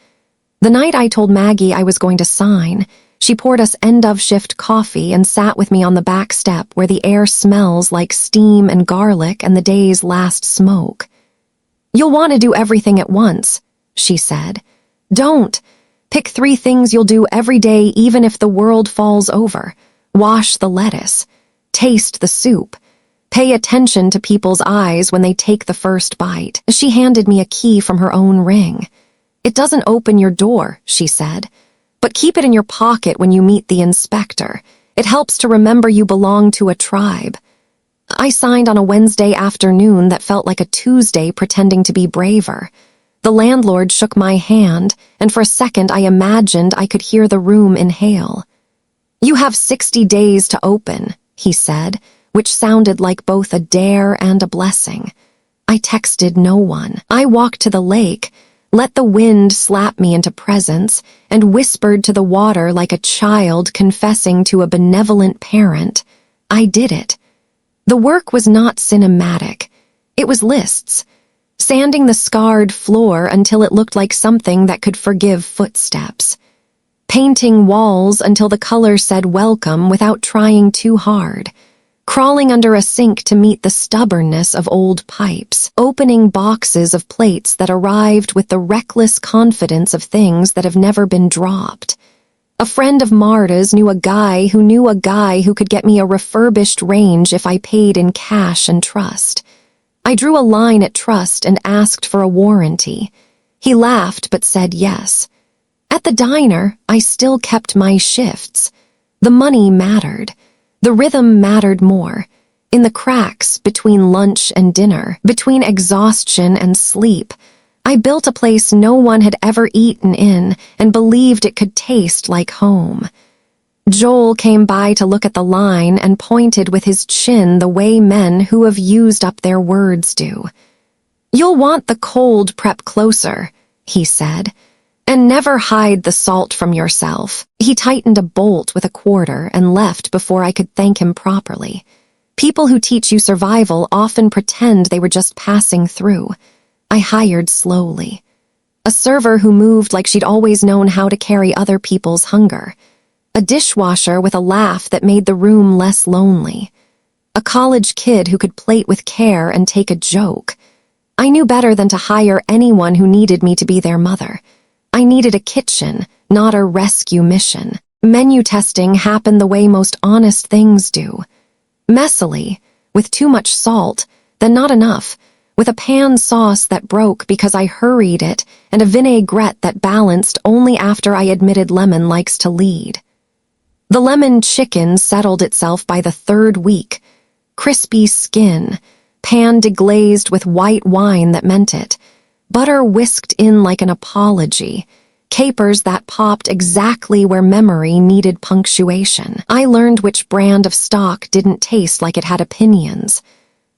The night I told Maggie I was going to sign, she poured us end-of-shift coffee and sat with me on the back step where the air smells like steam and garlic and the day's last smoke. "You'll want to do everything at once," she said. "Don't. Pick 3 things you'll do every day even if the world falls over. Wash the lettuce. Taste the soup. Pay attention to people's eyes when they take the first bite." She handed me a key from her own ring. "It doesn't open your door," she said, "but keep it in your pocket when you meet the inspector. It helps to remember you belong to a tribe." I signed on a Wednesday afternoon that felt like a Tuesday pretending to be braver. The landlord shook my hand, and for a second I imagined I could hear the room inhale. "You have 60 days to open," he said, which sounded like both a dare and a blessing. I texted no one. I walked to the lake, let the wind slap me into presence, and whispered to the water like a child confessing to a benevolent parent. I did it. The work was not cinematic. It was lists. Sanding the scarred floor until it looked like something that could forgive footsteps. Painting walls until the color said welcome without trying too hard. Crawling under a sink to meet the stubbornness of old pipes, opening boxes of plates that arrived with the reckless confidence of things that have never been dropped. A friend of Marta's knew a guy who could get me a refurbished range if I paid in cash and trust. I drew a line at trust and asked for a warranty. He laughed but said yes. At the diner, I still kept my shifts. The money mattered. The rhythm mattered more. In the cracks between lunch and dinner, between exhaustion and sleep, I built a place no one had ever eaten in and believed it could taste like home. Joel came by to look at the line and pointed with his chin the way men who have used up their words do. "You'll want the cold prep closer," he said, "and never hide the salt from yourself." He tightened a bolt with a quarter and left before I could thank him properly. People who teach you survival often pretend they were just passing through. I hired slowly. A server who moved like she'd always known how to carry other people's hunger. A dishwasher with a laugh that made the room less lonely. A college kid who could plate with care and take a joke. I knew better than to hire anyone who needed me to be their mother. I needed a kitchen, not a rescue mission. Menu testing happened the way most honest things do. Messily, with too much salt, then not enough, with a pan sauce that broke because I hurried it, and a vinaigrette that balanced only after I admitted lemon likes to lead. The lemon chicken settled itself by the third week. Crispy skin, pan deglazed with white wine that meant it, butter whisked in like an apology, capers that popped exactly where memory needed punctuation. I learned which brand of stock didn't taste like it had opinions.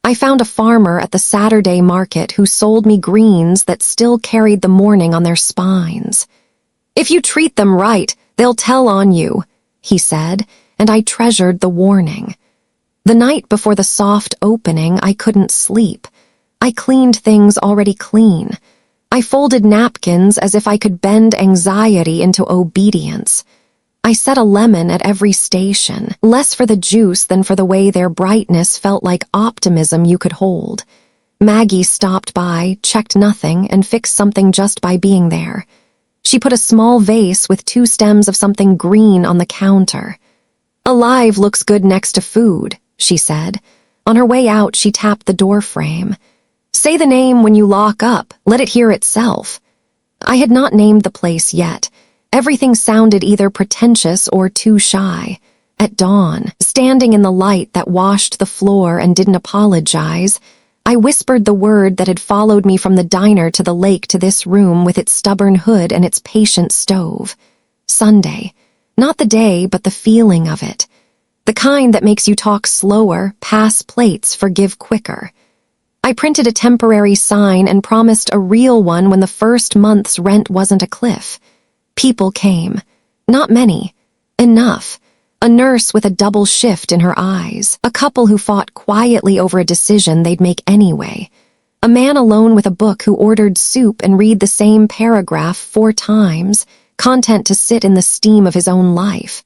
I found a farmer at the Saturday market who sold me greens that still carried the morning on their spines. "If you treat them right, they'll tell on you," he said, and I treasured the warning. The night before the soft opening, I couldn't sleep. I cleaned things already clean. I folded napkins as if I could bend anxiety into obedience. I set a lemon at every station, less for the juice than for the way their brightness felt like optimism you could hold. Maggie stopped by, checked nothing, and fixed something just by being there. She put a small vase with 2 stems of something green on the counter. "Alive looks good next to food," she said. On her way out, she tapped the door frame. "Say the name when you lock up. Let it hear itself." I had not named the place yet. Everything sounded either pretentious or too shy. At dawn, standing in the light that washed the floor and didn't apologize, I whispered the word that had followed me from the diner to the lake to this room with its stubborn hood and its patient stove. Sunday. Not the day, but the feeling of it. The kind that makes you talk slower, pass plates, forgive quicker. I printed a temporary sign and promised a real one when the first month's rent wasn't a cliff. People came. Not many. Enough. A nurse with a double shift in her eyes. A couple who fought quietly over a decision they'd make anyway. A man alone with a book who ordered soup and read the same paragraph 4 times, content to sit in the steam of his own life.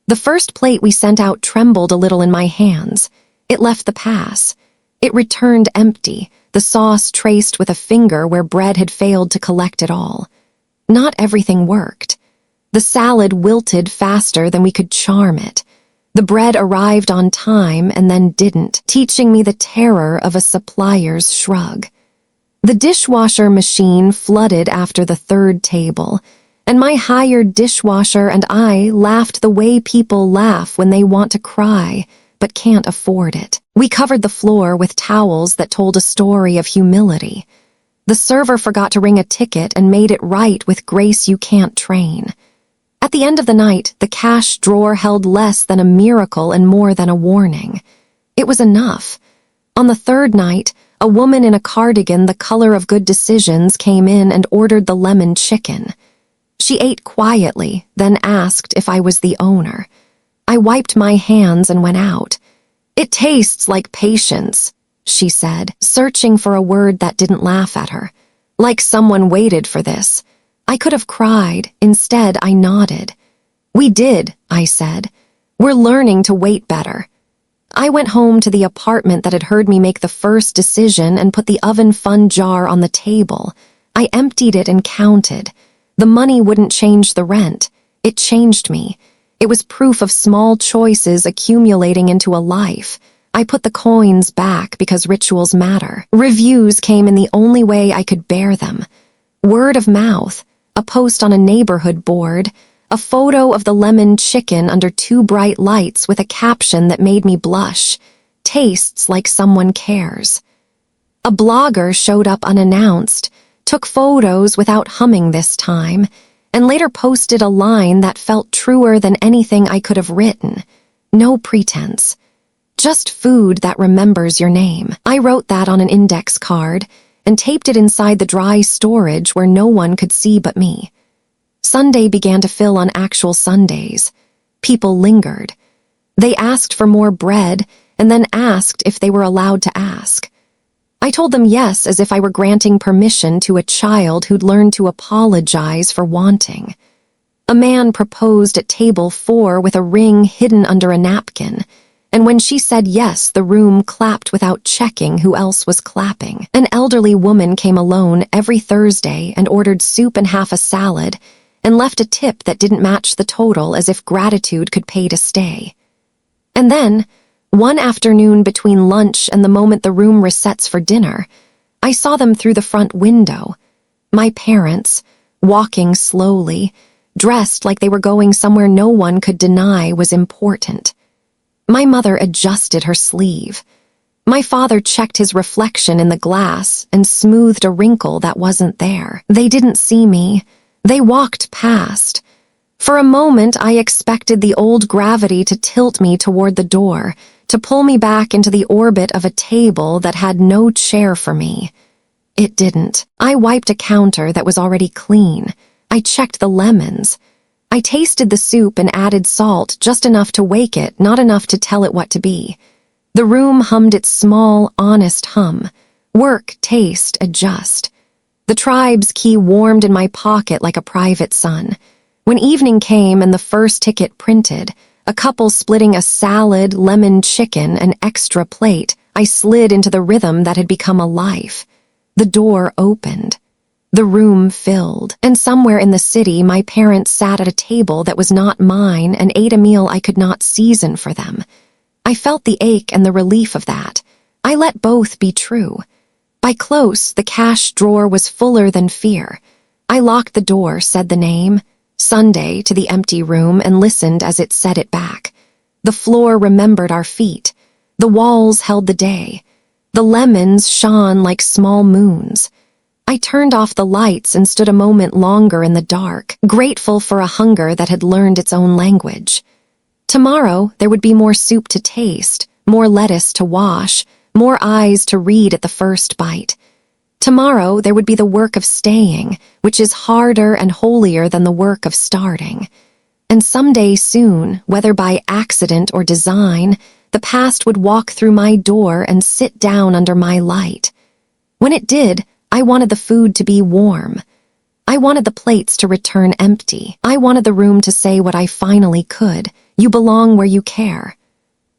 The first plate we sent out trembled a little in my hands. It left the pass. It returned empty, the sauce traced with a finger where bread had failed to collect it all. Not everything worked. The salad wilted faster than we could charm it. The bread arrived on time and then didn't, teaching me the terror of a supplier's shrug. The dishwasher machine flooded after the 3rd table, and my hired dishwasher and I laughed the way people laugh when they want to cry, but can't afford it. We covered the floor with towels that told a story of humility. The server forgot to ring a ticket and made it right with grace you can't train. At the end of the night, the cash drawer held less than a miracle and more than a warning. It was enough. On the 3rd night, a woman in a cardigan the color of good decisions came in and ordered the lemon chicken. She ate quietly, then asked if I was the owner. I wiped my hands and went out. "It tastes like patience," she said, searching for a word that didn't laugh at her. Like someone waited for this. I could have cried. Instead, I nodded. "We did," I said. "We're learning to wait better." I went home to the apartment that had heard me make the first decision and put the oven fun jar on the table. I emptied it and counted. The money wouldn't change the rent. It changed me. It was proof of small choices accumulating into a life. I put the coins back because rituals matter. Reviews came in the only way I could bear them. Word of mouth, a post on a neighborhood board, a photo of the lemon chicken under 2 bright lights with a caption that made me blush. Tastes like someone cares. A blogger showed up unannounced, took photos without humming this time, and later posted a line that felt truer than anything I could have written. No pretense. Just food that remembers your name. I wrote that on an index card and taped it inside the dry storage where no one could see but me. Sunday began to fill on actual Sundays. People lingered. They asked for more bread and then asked if they were allowed to ask. I told them yes, as if I were granting permission to a child who'd learned to apologize for wanting. A man proposed at table 4 with a ring hidden under a napkin, and when she said yes, the room clapped without checking who else was clapping. An elderly woman came alone every Thursday and ordered soup and half a salad and left a tip that didn't match the total, as if gratitude could pay to stay. And then, one afternoon between lunch and the moment the room resets for dinner, I saw them through the front window. My parents, walking slowly, dressed like they were going somewhere no one could deny was important. My mother adjusted her sleeve. My father checked his reflection in the glass and smoothed a wrinkle that wasn't there. They didn't see me. They walked past. For a moment, I expected the old gravity to tilt me toward the door, to pull me back into the orbit of a table that had no chair for me. It didn't. I wiped a counter that was already clean. I checked the lemons. I tasted the soup and added salt, just enough to wake it, not enough to tell it what to be. The room hummed its small, honest hum. Work, taste, adjust. The tribe's key warmed in my pocket like a private sun. When evening came and the first ticket printed, a couple splitting a salad, lemon chicken, and extra plate, I slid into the rhythm that had become a life. The door opened. The room filled, and somewhere in the city my parents sat at a table that was not mine and ate a meal I could not season for them. I felt the ache and the relief of that. I let both be true. By close, the cash drawer was fuller than fear. I locked the door, said the name, Sunday, to the empty room and listened as it said it back. The floor remembered our feet. The walls held the day. The lemons shone like small moons. I turned off the lights and stood a moment longer in the dark, grateful for a hunger that had learned its own language. Tomorrow, there would be more soup to taste, more lettuce to wash, more eyes to read at the first bite. Tomorrow, there would be the work of staying, which is harder and holier than the work of starting. And someday soon, whether by accident or design, the past would walk through my door and sit down under my light. When it did, I wanted the food to be warm. I wanted the plates to return empty. I wanted the room to say what I finally could: you belong where you care.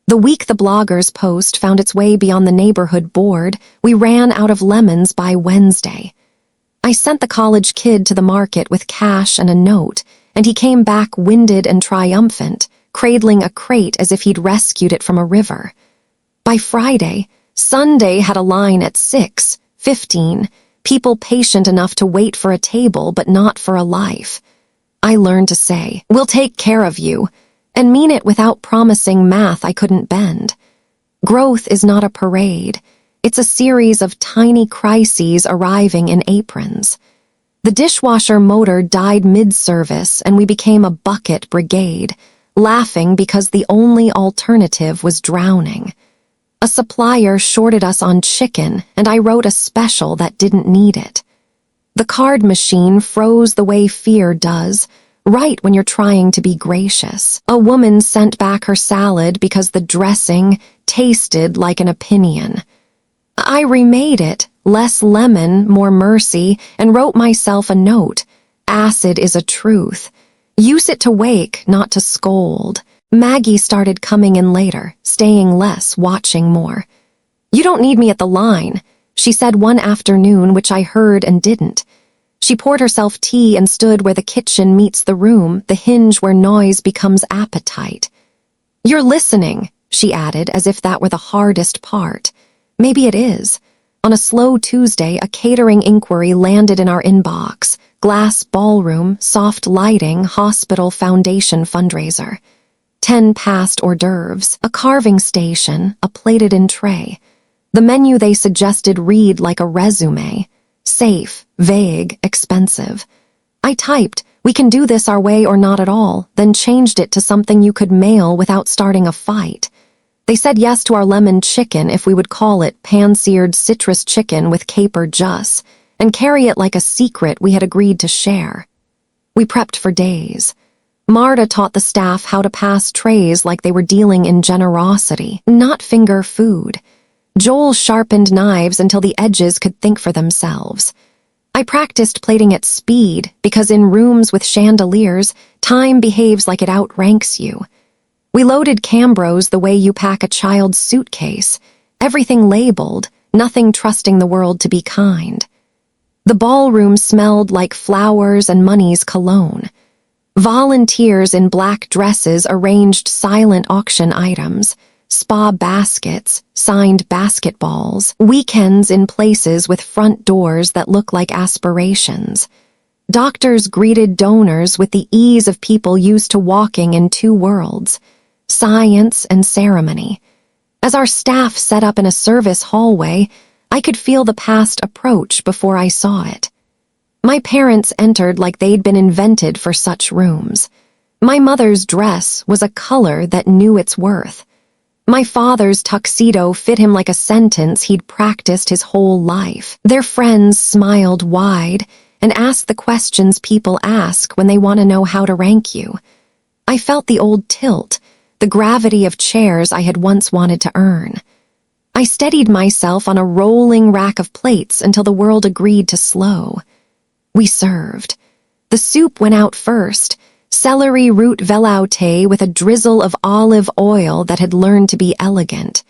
The week the blogger's post found its way beyond the neighborhood board, we ran out of lemons by Wednesday. I sent the college kid to the market with cash and a note, and he came back winded and triumphant, cradling a crate as if he'd rescued it from a river. By Friday, Sunday had a line at 6:15, people patient enough to wait for a table but not for a life. I learned to say, "We'll take care of you," and mean it without promising math I couldn't bend. Growth is not a parade. It's a series of tiny crises arriving in aprons. The dishwasher motor died mid-service and we became a bucket brigade, laughing because the only alternative was drowning. A supplier shorted us on chicken and I wrote a special that didn't need it. The card machine froze the way fear does, right when you're trying to be gracious. A woman sent back her salad because the dressing tasted like an opinion. I remade it, less lemon, more mercy, and wrote myself a note. Acid is a truth. Use it to wake, not to scold. Maggie started coming in later, staying less, watching more. "You don't need me at the line," she said one afternoon, which I heard and didn't. She poured herself tea and stood where the kitchen meets the room, the hinge where noise becomes appetite. "You're listening," she added, as if that were the hardest part. Maybe it is. On a slow Tuesday, a catering inquiry landed in our inbox. Glass ballroom, soft lighting, hospital foundation fundraiser. 10 past hors d'oeuvres, a carving station, a plated-in tray. The menu they suggested read like a resume. Safe, vague, expensive. I typed, We can do this our way or not at all, then changed it to something you could mail without starting a fight. They said yes to our lemon chicken if we would call it pan-seared citrus chicken with caper jus, and carry it like a secret we had agreed to share. We prepped for days. Marta taught the staff how to pass trays like they were dealing in generosity, not finger food. Joel sharpened knives until the edges could think for themselves. I practiced plating at speed because in rooms with chandeliers, time behaves like it outranks you. We loaded Cambros the way you pack a child's suitcase, everything labeled, nothing trusting the world to be kind. The ballroom smelled like flowers and money's cologne. Volunteers in black dresses arranged silent auction items, spa baskets, signed basketballs, weekends in places with front doors that look like aspirations. Doctors greeted donors with the ease of people used to walking in two worlds, science and ceremony. As our staff set up in a service hallway, I could feel the past approach before I saw it. My parents entered like they'd been invented for such rooms. My mother's dress was a color that knew its worth. My father's tuxedo fit him like a sentence he'd practiced his whole life. Their friends smiled wide and asked the questions people ask when they want to know how to rank you. I felt the old tilt, the gravity of chairs I had once wanted to earn. I steadied myself on a rolling rack of plates until the world agreed to slow. We served. The soup went out first, celery root velouté with a drizzle of olive oil that had learned to be elegant.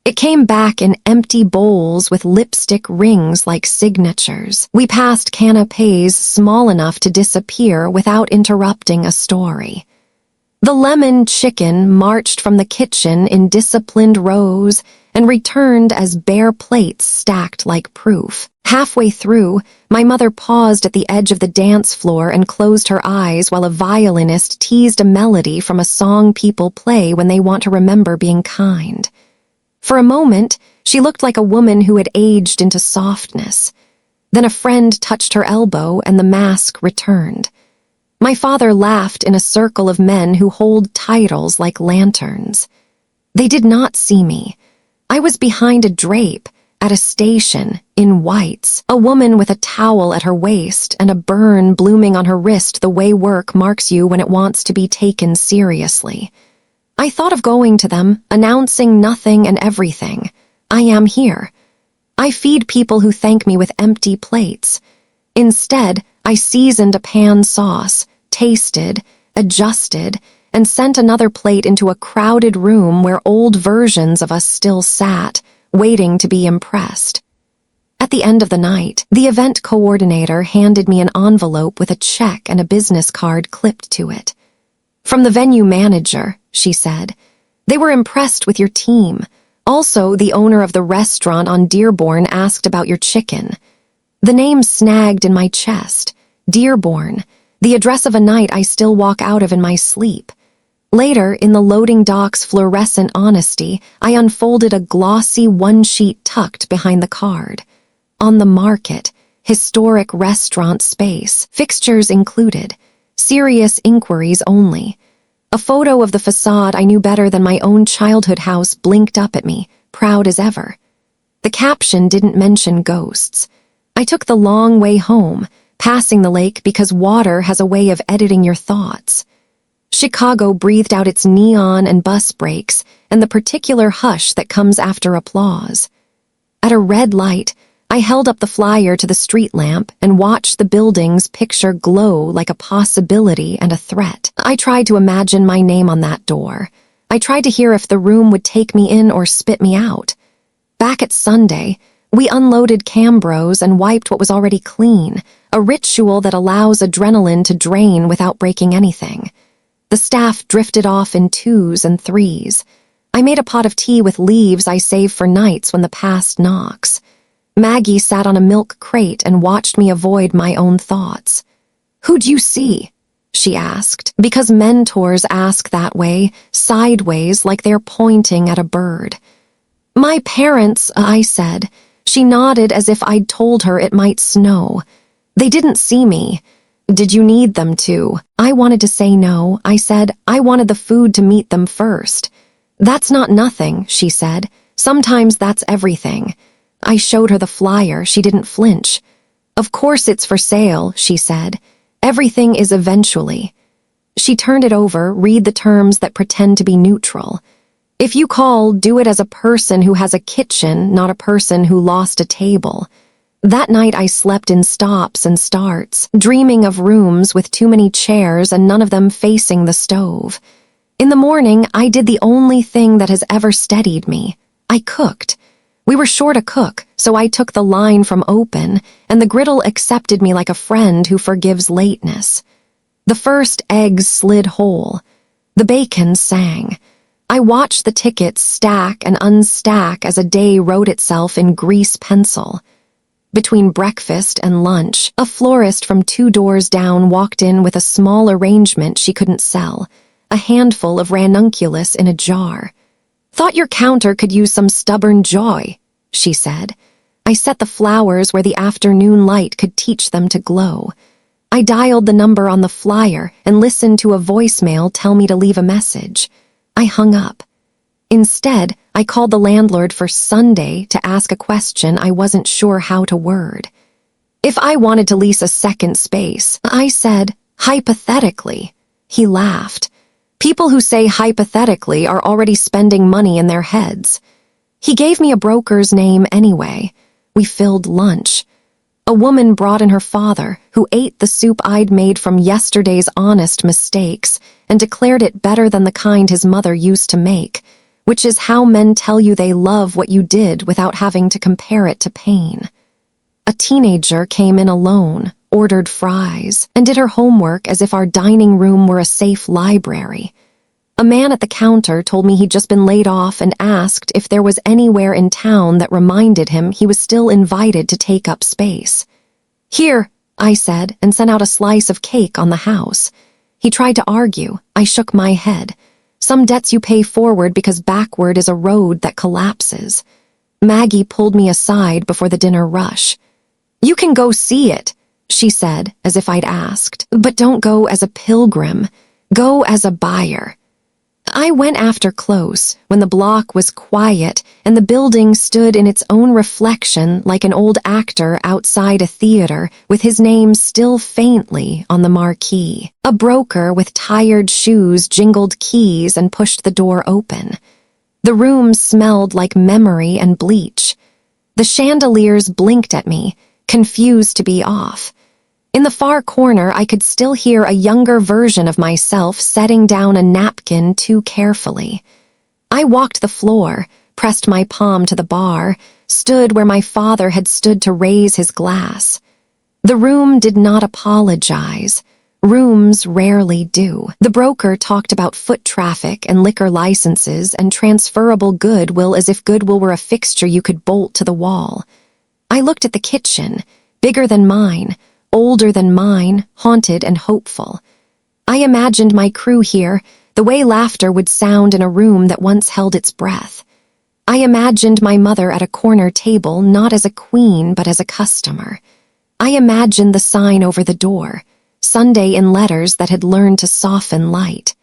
It came back in empty bowls with lipstick rings like signatures. We passed canapés small enough to disappear without interrupting a story. The lemon chicken marched from the kitchen in disciplined rows and returned as bare plates stacked like proof. Halfway through, my mother paused at the edge of the dance floor and closed her eyes while a violinist teased a melody from a song people play when they want to remember being kind. For a moment, she looked like a woman who had aged into softness. Then a friend touched her elbow and the mask returned. My father laughed in a circle of men who hold titles like lanterns. They did not see me. I was behind a drape, at a station, in whites, a woman with a towel at her waist and a burn blooming on her wrist the way work marks you when it wants to be taken seriously. I thought of going to them, announcing nothing and everything. I am here. I feed people who thank me with empty plates. Instead, I seasoned a pan sauce, tasted, adjusted, and sent another plate into a crowded room where old versions of us still sat, waiting to be impressed. At the end of the night, the event coordinator handed me an envelope with a check and a business card clipped to it. "From the venue manager," she said. "They were impressed with your team. Also, the owner of the restaurant on Dearborn asked about your chicken." The name snagged in my chest. Dearborn, the address of a night I still walk out of in my sleep. Later, in the loading dock's fluorescent honesty, I unfolded a glossy one-sheet tucked behind the card. On the market, historic restaurant space, fixtures included, serious inquiries only. A photo of the facade I knew better than my own childhood house blinked up at me, proud as ever. The caption didn't mention ghosts. I took the long way home, passing the lake because water has a way of editing your thoughts. Chicago breathed out its neon and bus brakes and the particular hush that comes after applause. At a red light, I held up the flyer to the street lamp and watched the building's picture glow like a possibility and a threat. I tried to imagine my name on that door. I tried to hear if the room would take me in or spit me out. Back at Sunday, we unloaded Cambros and wiped what was already clean, a ritual that allows adrenaline to drain without breaking anything. The staff drifted off in 2s and 3s. I made a pot of tea with leaves I save for nights when the past knocks. Maggie sat on a milk crate and watched me avoid my own thoughts. "Who'd you see?" she asked, because mentors ask that way, sideways like they're pointing at a bird. "My parents," I said. She nodded as if I'd told her it might snow. "They didn't see me. Did you need them to? I wanted to say no. I said, I wanted the food to meet them first. That's not nothing, she said. Sometimes that's everything. I showed her the flyer. She didn't flinch. Of course it's for sale, she said. Everything is eventually. She turned it over, read the terms that pretend to be neutral. If you call, do it as a person who has a kitchen, not a person who lost a table. That night I slept in stops and starts, dreaming of rooms with too many chairs and none of them facing the stove. In the morning, I did the only thing that has ever steadied me. I cooked. We were short a cook, so I took the line from open, and the griddle accepted me like a friend who forgives lateness. The first eggs slid whole. The bacon sang. I watched the tickets stack and unstack as a day wrote itself in grease pencil. Between breakfast and lunch, a florist from 2 doors down walked in with a small arrangement she couldn't sell, a handful of ranunculus in a jar. Thought your counter could use some stubborn joy, she said. I set the flowers where the afternoon light could teach them to glow. I dialed the number on the flyer and listened to a voicemail tell me to leave a message. I hung up. Instead, I called the landlord for Sunday to ask a question I wasn't sure how to word. If I wanted to lease a second space, I said, hypothetically. He laughed. People who say hypothetically are already spending money in their heads. He gave me a broker's name anyway. We filled lunch. A woman brought in her father, who ate the soup I'd made from yesterday's honest mistakes and declared it better than the kind his mother used to make, which is how men tell you they love what you did without having to compare it to pain. A teenager came in alone, ordered fries, and did her homework as if our dining room were a safe library. A man at the counter told me he'd just been laid off and asked if there was anywhere in town that reminded him he was still invited to take up space. Here, I said, and sent out a slice of cake on the house. He tried to argue. I shook my head. Some debts you pay forward because backward is a road that collapses. Maggie pulled me aside before the dinner rush. You can go see it, she said, as if I'd asked, but don't go as a pilgrim. Go as a buyer. I went after close, when the block was quiet and the building stood in its own reflection like an old actor outside a theater with his name still faintly on the marquee. A broker with tired shoes jingled keys and pushed the door open. The room smelled like memory and bleach. The chandeliers blinked at me, confused to be off. In the far corner, I could still hear a younger version of myself setting down a napkin too carefully. I walked the floor, pressed my palm to the bar, stood where my father had stood to raise his glass. The room did not apologize. Rooms rarely do. The broker talked about foot traffic and liquor licenses and transferable goodwill as if goodwill were a fixture you could bolt to the wall. I looked at the kitchen, bigger than mine, older than mine, haunted and hopeful. I imagined my crew here, the way laughter would sound in a room that once held its breath. I imagined my mother at a corner table, not as a queen, but as a customer. I imagined the sign over the door, Sunday in letters that had learned to soften light.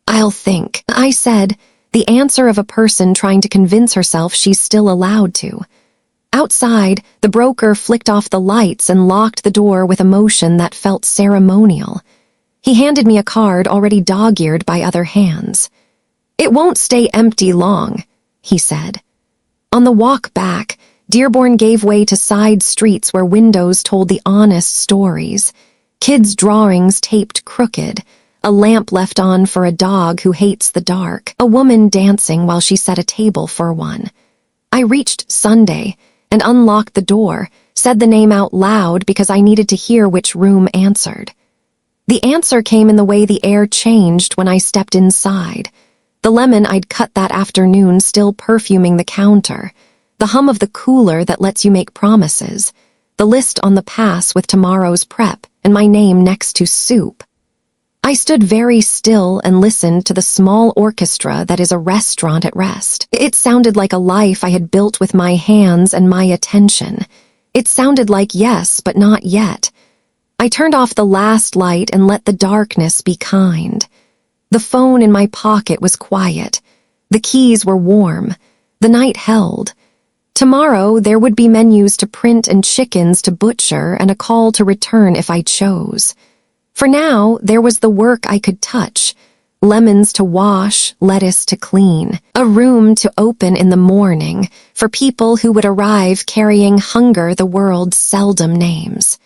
I'll think, I said, the answer of a person trying to convince herself she's still allowed to. Outside, the broker flicked off the lights and locked the door with a motion that felt ceremonial. He handed me a card already dog-eared by other hands. It won't stay empty long, he said. On the walk back, Dearborn gave way to side streets where windows told the honest stories. Kids' drawings taped crooked, a lamp left on for a dog who hates the dark, a woman dancing while she set a table for one. I reached Sunday and unlocked the door, said the name out loud because I needed to hear which room answered. The answer came in the way the air changed when I stepped inside. The lemon I'd cut that afternoon still perfuming the counter, the hum of the cooler that lets you make promises, the list on the pass with tomorrow's prep, and my name next to soup. I stood very still and listened to the small orchestra that is a restaurant at rest. It sounded like a life I had built with my hands and my attention. It sounded like yes, but not yet. I turned off the last light and let the darkness be kind. The phone in my pocket was quiet. The keys were warm. The night held. Tomorrow there would be menus to print and chickens to butcher and a call to return if I chose. For now, there was the work I could touch. Lemons to wash, lettuce to clean, a room to open in the morning for people who would arrive carrying hunger the world seldom names.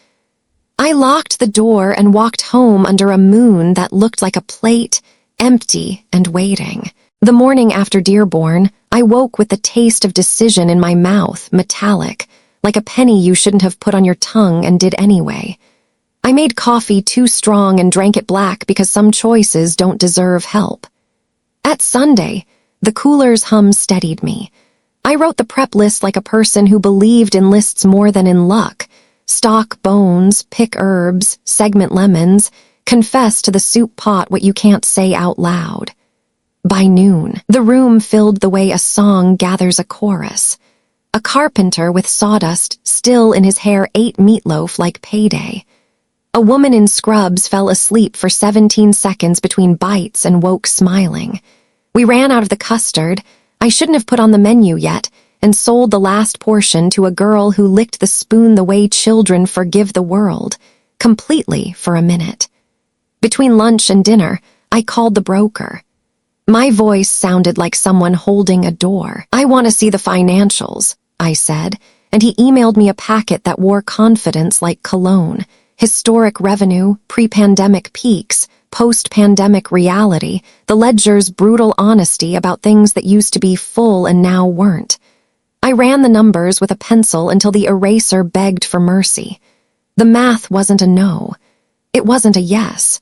I locked the door and walked home under a moon that looked like a plate, empty and waiting. The morning after Dearborn, I woke with the taste of decision in my mouth, metallic, like a penny you shouldn't have put on your tongue and did anyway. I made coffee too strong and drank it black because some choices don't deserve help. At Sunday, the cooler's hum steadied me. I wrote the prep list like a person who believed in lists more than in luck. Stock bones, pick herbs, segment lemons, confess to the soup pot what you can't say out loud. By noon, the room filled the way a song gathers a chorus. A carpenter with sawdust still in his hair ate meatloaf like payday. A woman in scrubs fell asleep for 17 seconds between bites and woke smiling. We ran out of the custard. I shouldn't have put on the menu yet, and sold the last portion to a girl who licked the spoon the way children forgive the world, completely for a minute. Between lunch and dinner, I called the broker. My voice sounded like someone holding a door. "I want to see the financials," I said, and he emailed me a packet that wore confidence like cologne. Historic revenue, pre-pandemic peaks, post-pandemic reality, the ledger's brutal honesty about things that used to be full and now weren't. I ran the numbers with a pencil until the eraser begged for mercy. The math wasn't a no. It wasn't a yes.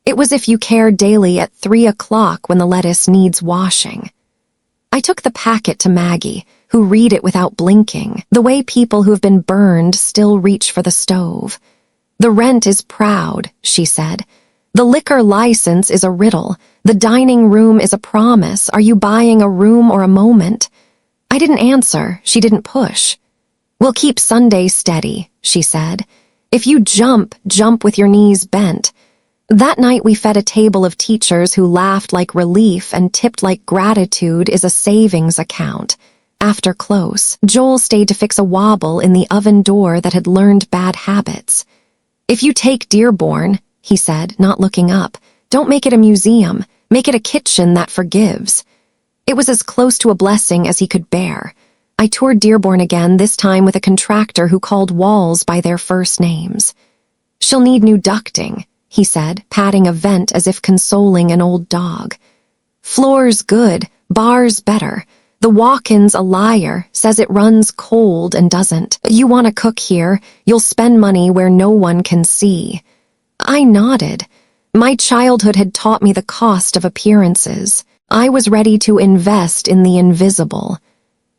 It was if you care daily at 3 o'clock when the lettuce needs washing. I took the packet to Maggie, who read it without blinking, the way people who have been burned still reach for the stove. "The rent is proud," she said. "The liquor license is a riddle. The dining room is a promise. Are you buying a room or a moment?" I didn't answer. She didn't push. "We'll keep Sunday steady," she said. "If you jump, jump with your knees bent." That night we fed a table of teachers who laughed like relief and tipped like gratitude is a savings account. After close, Joel stayed to fix a wobble in the oven door that had learned bad habits. "If you take Dearborn," he said, not looking up, "don't make it a museum. Make it a kitchen that forgives." It was as close to a blessing as he could bear. I toured Dearborn again, this time with a contractor who called walls by their first names. "She'll need new ducting," he said, patting a vent as if consoling an old dog. "Floor's good, bar's better. The walk-in's a liar, says it runs cold and doesn't. You want to cook here, you'll spend money where no one can see." I nodded. My childhood had taught me the cost of appearances. I was ready to invest in the invisible.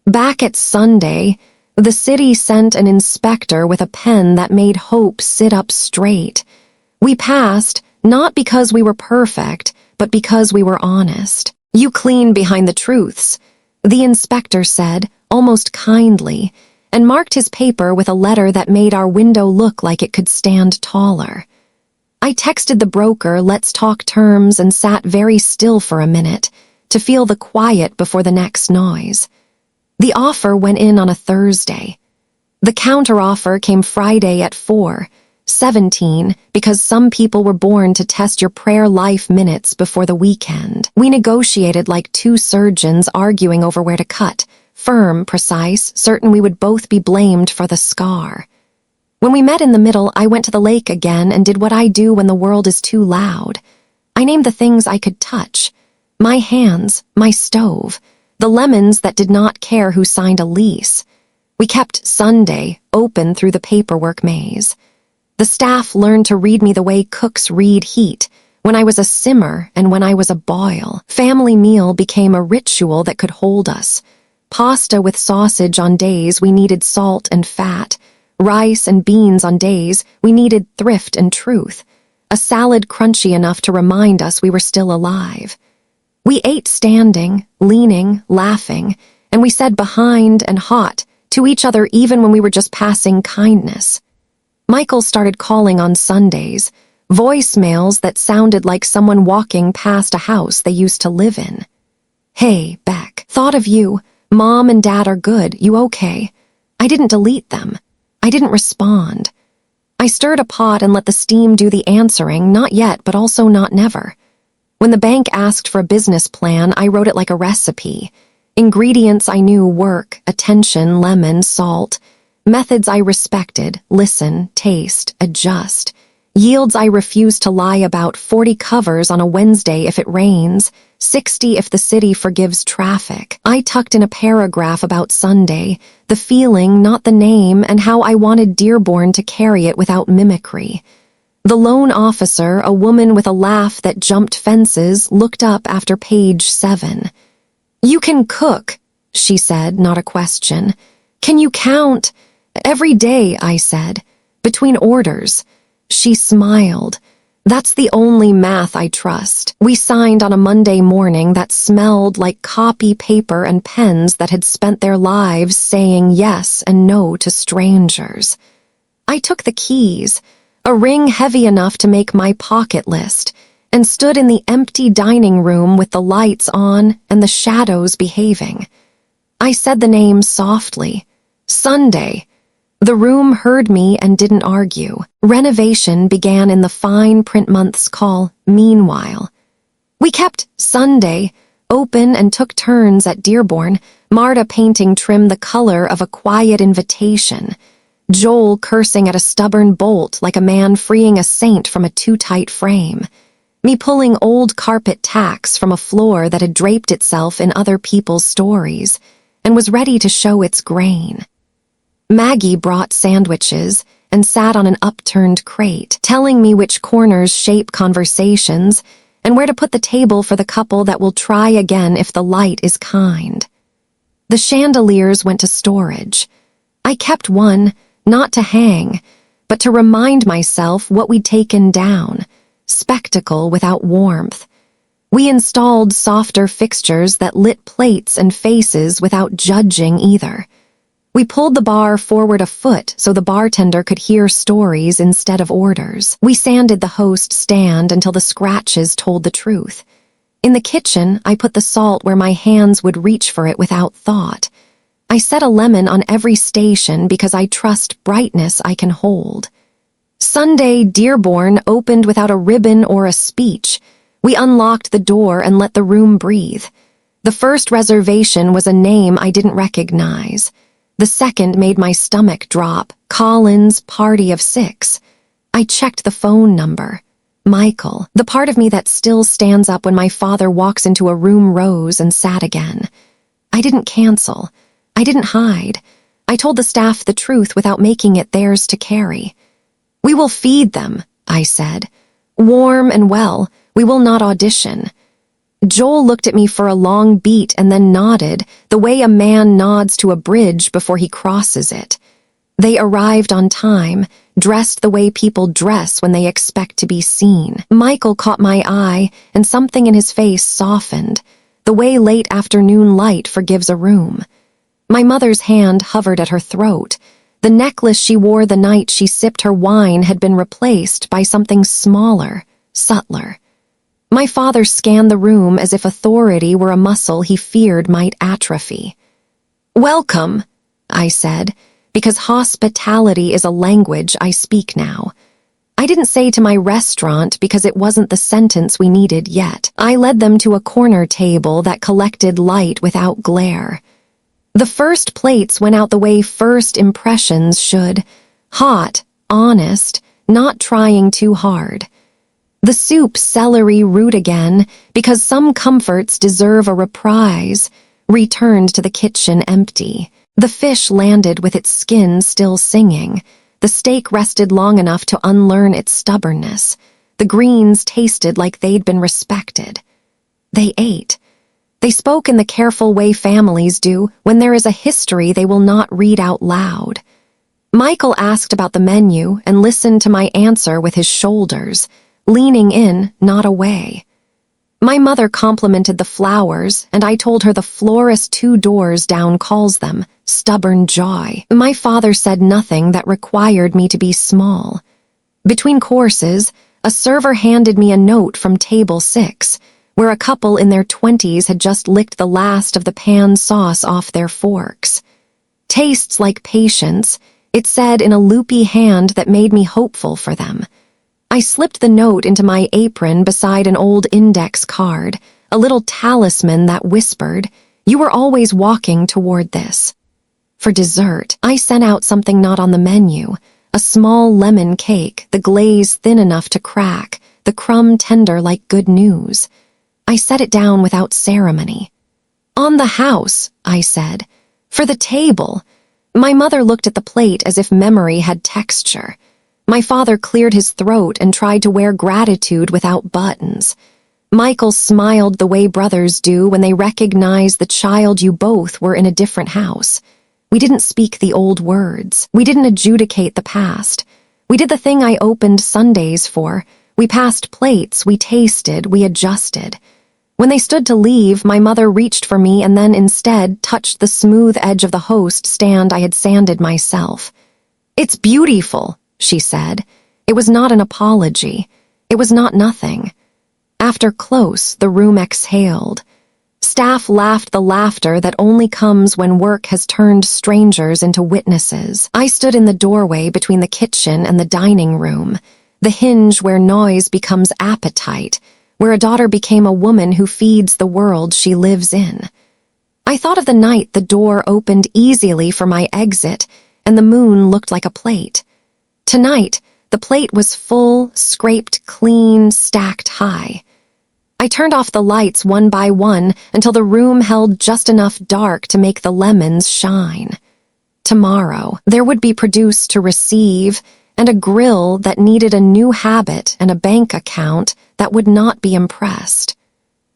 Back at Sunday, the city sent an inspector with a pen that made hope sit up straight. We passed, not because we were perfect, but because we were honest. "You clean behind the truths," the inspector said, almost kindly, and marked his paper with a letter that made our window look like it could stand taller. I texted the broker, "Let's talk terms," and sat very still for a minute to feel the quiet before the next noise. The offer went in on a Thursday. The counteroffer came Friday at 4:17 because some people were born to test your prayer life minutes before the weekend. We negotiated like two surgeons arguing over where to cut, firm, precise, certain we would both be blamed for the scar. When we met in the middle, I went to the lake again and did what I do when the world is too loud. I named the things I could touch. My hands, my stove, the lemons that did not care who signed a lease. We kept Sunday open through the paperwork maze. The staff learned to read me the way cooks read heat, when I was a simmer and when I was a boil. Family meal became a ritual that could hold us. Pasta with sausage on days we needed salt and fat. Rice and beans on days we needed thrift and truth. A salad crunchy enough to remind us we were still alive. We ate standing, leaning, laughing, and we said behind and hot to each other even when we were just passing kindness. Michael started calling on Sundays, voicemails that sounded like someone walking past a house they used to live in. "Hey, Beck, thought of you. Mom and Dad are good. You okay?" I didn't delete them. I didn't respond. I stirred a pot and let the steam do the answering, not yet, but also not never. When the bank asked for a business plan, I wrote it like a recipe. Ingredients I knew: work, attention, lemon, salt. Methods I respected: listen, taste, adjust. Yields I refused to lie about: 40 covers on a Wednesday if it rains, 60 if the city forgives traffic. I tucked in a paragraph about Sunday, the feeling, not the name, and how I wanted Dearborn to carry it without mimicry. The lone officer, a woman with a laugh that jumped fences, looked up after page 7. "You can cook," she said, not a question. "Can you count?" "Every day," I said. "Between orders." She smiled. "That's the only math I trust." We signed on a Monday morning that smelled like copy paper and pens that had spent their lives saying yes and no to strangers. I took the keys, a ring heavy enough to make my pocket list, and stood in the empty dining room with the lights on and the shadows behaving. I said the name softly. "Sunday." The room heard me and didn't argue. Renovation began in the fine print months call "Meanwhile." We kept Sunday open and took turns at Dearborn, Marta painting trim the color of a quiet invitation, Joel cursing at a stubborn bolt like a man freeing a saint from a too-tight frame, me pulling old carpet tacks from a floor that had draped itself in other people's stories and was ready to show its grain. Maggie brought sandwiches and sat on an upturned crate, telling me which corners shape conversations and where to put the table for the couple that will try again if the light is kind. The chandeliers went to storage. I kept one, not to hang, but to remind myself what we'd taken down: spectacle without warmth. We installed softer fixtures that lit plates and faces without judging either. We pulled the bar forward a foot so the bartender could hear stories instead of orders. We sanded the host stand until the scratches told the truth. In the kitchen, I put the salt where my hands would reach for it without thought. I set a lemon on every station because I trust brightness I can hold. Sunday, Dearborn opened without a ribbon or a speech. We unlocked the door and let the room breathe. The first reservation was a name I didn't recognize. The second made my stomach drop: Collins, party of 6. I checked the phone number. Michael. The part of me that still stands up when my father walks into a room rose and sat again. I didn't cancel. I didn't hide. I told the staff the truth without making it theirs to carry. "We will feed them," I said. "Warm and well. We will not audition." Joel looked at me for a long beat and then nodded, the way a man nods to a bridge before he crosses it. They arrived on time, dressed the way people dress when they expect to be seen. Michael caught my eye, and something in his face softened, the way late afternoon light forgives a room. My mother's hand hovered at her throat. The necklace she wore the night she sipped her wine had been replaced by something smaller, subtler. My father scanned the room as if authority were a muscle he feared might atrophy. "Welcome," I said, because hospitality is a language I speak now. I didn't say to my restaurant because it wasn't the sentence we needed yet. I led them to a corner table that collected light without glare. The first plates went out the way first impressions should: hot, honest, not trying too hard. The soup celery root again, because some comforts deserve a reprise, returned to the kitchen empty. The fish landed with its skin still singing. The steak rested long enough to unlearn its stubbornness. The greens tasted like they'd been respected. They ate. They spoke in the careful way families do when there is a history they will not read out loud. Michael asked about the menu and listened to my answer with his shoulders, leaning in, not away. My mother complimented the flowers, and I told her the florist 2 doors down calls them stubborn joy. My father said nothing that required me to be small. Between courses, a server handed me a note from table 6, where a couple in their 20s had just licked the last of the pan sauce off their forks. Tastes like patience, it said in a loopy hand that made me hopeful for them. I slipped the note into my apron beside an old index card, a little talisman that whispered, "You were always walking toward this." For dessert, I sent out something not on the menu, a small lemon cake, the glaze thin enough to crack, the crumb tender like good news. I set it down without ceremony. "On the house," I said. "For the table." My mother looked at the plate as if memory had texture. My father cleared his throat and tried to wear gratitude without buttons. Michael smiled the way brothers do when they recognize the child you both were in a different house. We didn't speak the old words. We didn't adjudicate the past. We did the thing I opened Sundays for. We passed plates, we tasted, we adjusted. When they stood to leave, my mother reached for me and then instead touched the smooth edge of the host stand I had sanded myself. "It's beautiful," she said. It was not an apology. It was not nothing. After close, the room exhaled. Staff laughed the laughter that only comes when work has turned strangers into witnesses. I stood in the doorway between the kitchen and the dining room, the hinge where noise becomes appetite, where a daughter became a woman who feeds the world she lives in. I thought of the night the door opened easily for my exit, and the moon looked like a plate. Tonight, the plate was full, scraped clean, stacked high. I turned off the lights one by one until the room held just enough dark to make the lemons shine. Tomorrow, there would be produce to receive, and a grill that needed a new habit and a bank account that would not be impressed.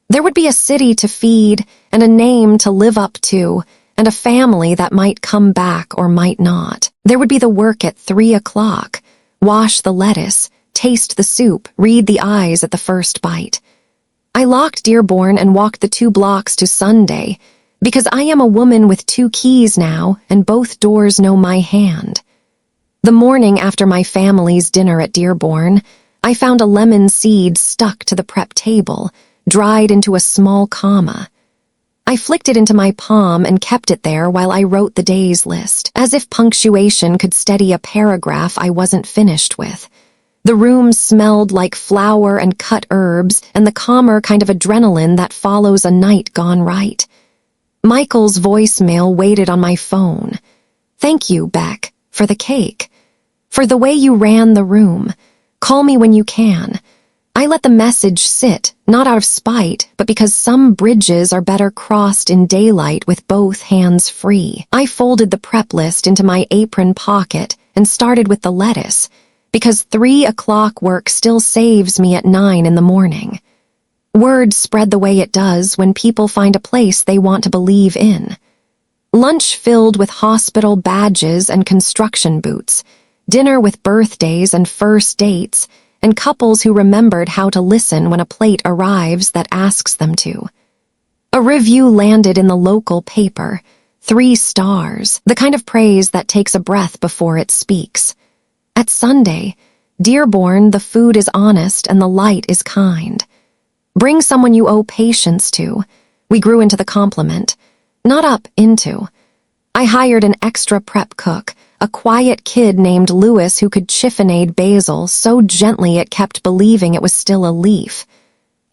There would be a city to feed and a name to live up to, and a family that might come back or might not. There would be the work at 3 o'clock. Wash the lettuce, taste the soup, read the eyes at the first bite. I locked Dearborn and walked the 2 blocks to Sunday, because I am a woman with 2 keys now, and both doors know my hand. The morning after my family's dinner at Dearborn, I found a lemon seed stuck to the prep table, dried into a small comma. I flicked it into my palm and kept it there while I wrote the day's list, as if punctuation could steady a paragraph I wasn't finished with. The room smelled like flour and cut herbs and the calmer kind of adrenaline that follows a night gone right. Michael's voicemail waited on my phone. "Thank you, Beck, for the cake. For the way you ran the room. Call me when you can." I let the message sit, not out of spite, but because some bridges are better crossed in daylight with both hands free. I folded the prep list into my apron pocket and started with the lettuce, because 3 o'clock work still saves me at 9 in the morning. Word spread the way it does when people find a place they want to believe in. Lunch filled with hospital badges and construction boots, dinner with birthdays and first dates, and couples who remembered how to listen when a plate arrives that asks them to. A review landed in the local paper, 3 stars, the kind of praise that takes a breath before it speaks. At Sunday, Dearborn, the food is honest and the light is kind. Bring someone you owe patience to. We grew into the compliment, not up into. I hired an extra prep cook, a quiet kid named Lewis who could chiffonade basil so gently it kept believing it was still a leaf.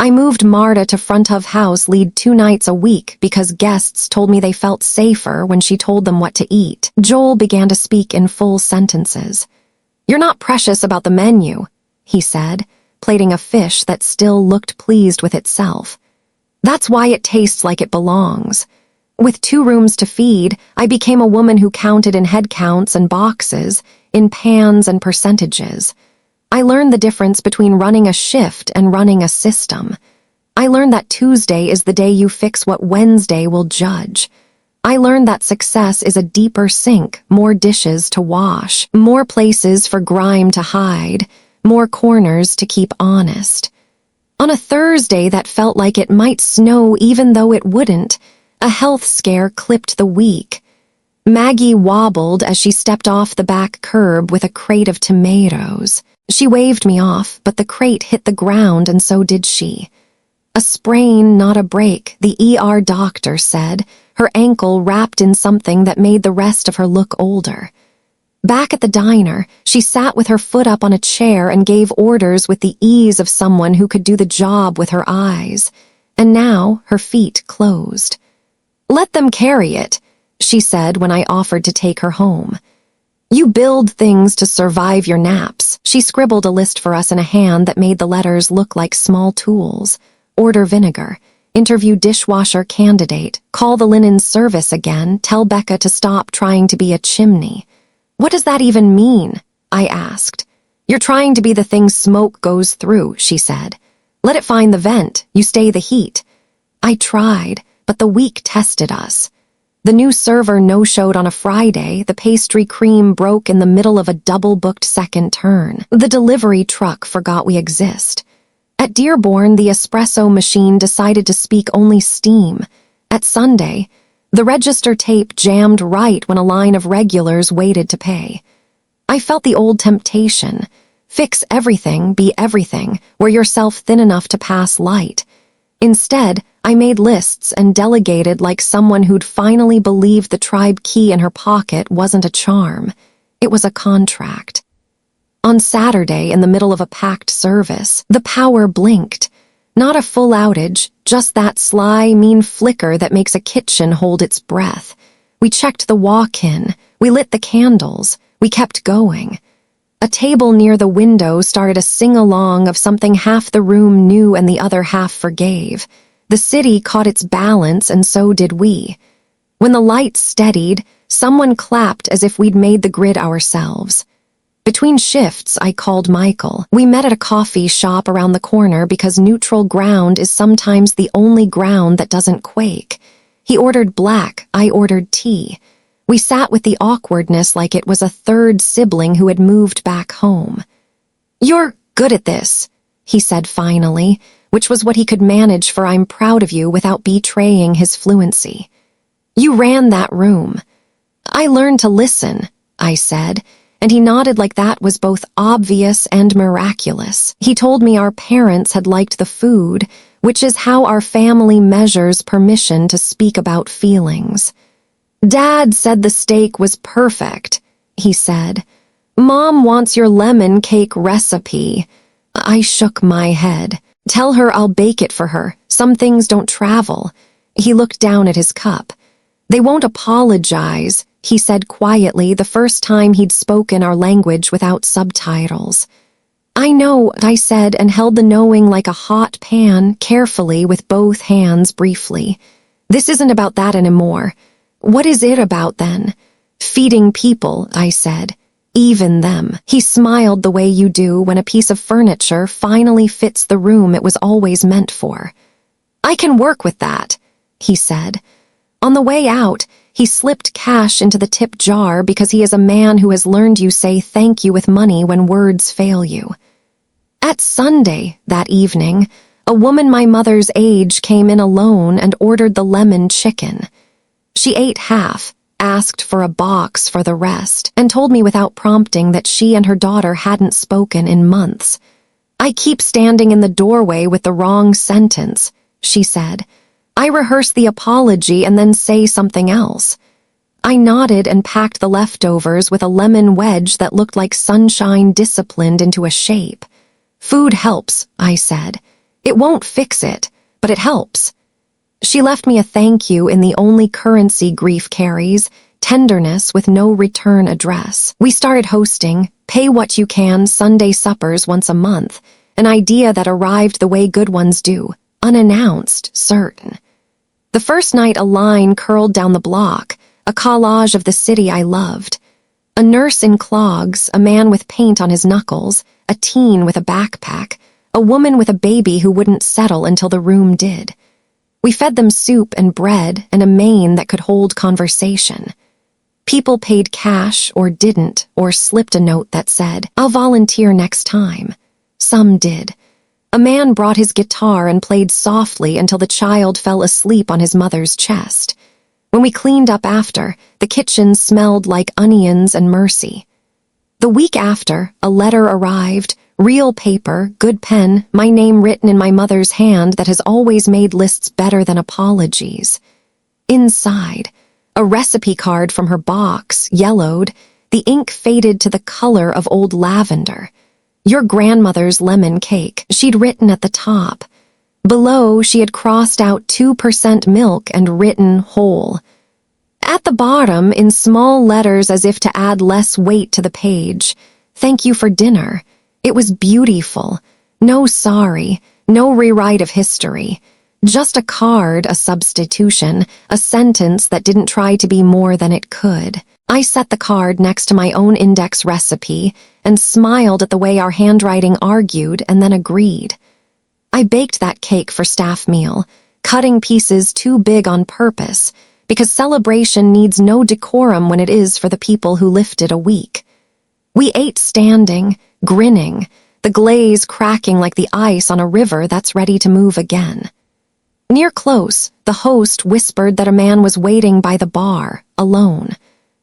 I moved Marta to front of house lead 2 nights a week because guests told me they felt safer when she told them what to eat. Joel began to speak in full sentences. "You're not precious about the menu," he said, plating a fish that still looked pleased with itself. "That's why it tastes like it belongs." With 2 rooms to feed, I became a woman who counted in head counts and boxes, in pans and percentages. I learned the difference between running a shift and running a system. I learned that Tuesday is the day you fix what Wednesday will judge. I learned that success is a deeper sink, more dishes to wash, more places for grime to hide, more corners to keep honest. On a Thursday that felt like it might snow even though it wouldn't, a health scare clipped the week. Maggie wobbled as she stepped off the back curb with a crate of tomatoes. She waved me off, but the crate hit the ground and so did she. A sprain, not a break, the ER doctor said, her ankle wrapped in something that made the rest of her look older. Back at the diner, she sat with her foot up on a chair and gave orders with the ease of someone who could do the job with her eyes. And now her feet closed. "Let them carry it," she said when I offered to take her home. "You build things to survive your naps." She scribbled a list for us in a hand that made the letters look like small tools. Order vinegar. Interview dishwasher candidate. Call the linen service again. Tell Becca to stop trying to be a chimney. "What does that even mean?" I asked. "You're trying to be the thing smoke goes through," she said. "Let it find the vent. You stay the heat." I tried, but the week tested us. The new server no-showed on a Friday. The pastry cream broke in the middle of a double-booked second turn. The delivery truck forgot we exist. At Dearborn, the espresso machine decided to speak only steam. At Sunday, the register tape jammed right when a line of regulars waited to pay. I felt the old temptation. Fix everything, be everything, wear yourself thin enough to pass light. Instead, I made lists and delegated like someone who'd finally believed the tribe key in her pocket wasn't a charm. It was a contract. On Saturday, in the middle of a packed service, the power blinked. Not a full outage, just that sly, mean flicker that makes a kitchen hold its breath. We checked the walk-in. We lit the candles. We kept going. A table near the window started a sing-along of something half the room knew and the other half forgave. The city caught its balance, and so did we. When the lights steadied, someone clapped as if we'd made the grid ourselves. Between shifts, I called Michael. We met at a coffee shop around the corner because neutral ground is sometimes the only ground that doesn't quake. He ordered black, I ordered tea. We sat with the awkwardness like it was a third sibling who had moved back home. "You're good at this," he said finally, which was what he could manage for "I'm proud of you" without betraying his fluency. "You ran that room." "I learned to listen," I said, and he nodded like that was both obvious and miraculous. He told me our parents had liked the food, which is how our family measures permission to speak about feelings. "Dad said the steak was perfect," he said. "Mom wants your lemon cake recipe." I shook my head. "Tell her I'll bake it for her. Some things don't travel." He looked down at his cup. "They won't apologize," he said quietly, the first time he'd spoken our language without subtitles. "I know," I said, and held the knowing like a hot pan, carefully with both hands briefly. "This isn't about that anymore." "What is it about then?" "Feeding people," I said. "Even them." He smiled the way you do when a piece of furniture finally fits the room it was always meant for. "I can work with that," he said. On the way out, he slipped cash into the tip jar because he is a man who has learned you say thank you with money when words fail you. At Sunday, that evening, a woman my mother's age came in alone and ordered the lemon chicken. She ate half, asked for a box for the rest, and told me without prompting that she and her daughter hadn't spoken in months. "I keep standing in the doorway with the wrong sentence," she said. "I rehearse the apology and then say something else." I nodded and packed the leftovers with a lemon wedge that looked like sunshine disciplined into a shape. "Food helps," I said. "It won't fix it, but it helps." She left me a thank you in the only currency grief carries, tenderness with no return address. We started hosting pay what you can Sunday suppers once a month, an idea that arrived the way good ones do, unannounced, certain. The first night a line curled down the block, a collage of the city I loved. A nurse in clogs, a man with paint on his knuckles, a teen with a backpack, a woman with a baby who wouldn't settle until the room did. We fed them soup and bread and a mane that could hold conversation. People paid cash or didn't, or slipped a note that said, "I'll volunteer next time." Some did. A man brought his guitar and played softly until the child fell asleep on his mother's chest. When we cleaned up after, the kitchen smelled like onions and mercy. The week after, a letter arrived, real paper, good pen, my name written in my mother's hand that has always made lists better than apologies. Inside, a recipe card from her box, yellowed, the ink faded to the color of old lavender. Your grandmother's lemon cake, she'd written at the top. Below, she had crossed out 2% milk and written whole. At the bottom, in small letters as if to add less weight to the page, thank you for dinner. It was beautiful. No sorry, no rewrite of history. Just a card, a substitution, a sentence that didn't try to be more than it could. I set the card next to my own index recipe and smiled at the way our handwriting argued and then agreed. I baked that cake for staff meal, cutting pieces too big on purpose, because celebration needs no decorum when it is for the people who lifted a week. We ate standing, grinning, the glaze cracking like the ice on a river that's ready to move again. Near close, the host whispered that a man was waiting by the bar, alone.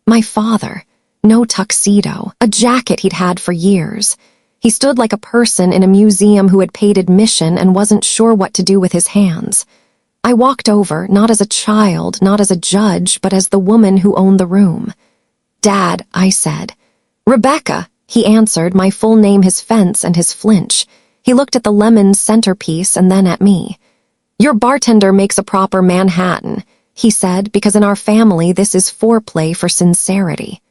My father. No tuxedo, a jacket he'd had for years. He stood like a person in a museum who had paid admission and wasn't sure what to do with his hands. I walked over, not as a child, not as a judge, but as the woman who owned the room. Dad, I said. Rebecca, he answered, my full name his fence and his flinch. He looked at the lemon centerpiece and then at me. Your bartender makes a proper Manhattan, he said, because in our family this is foreplay for sincerity.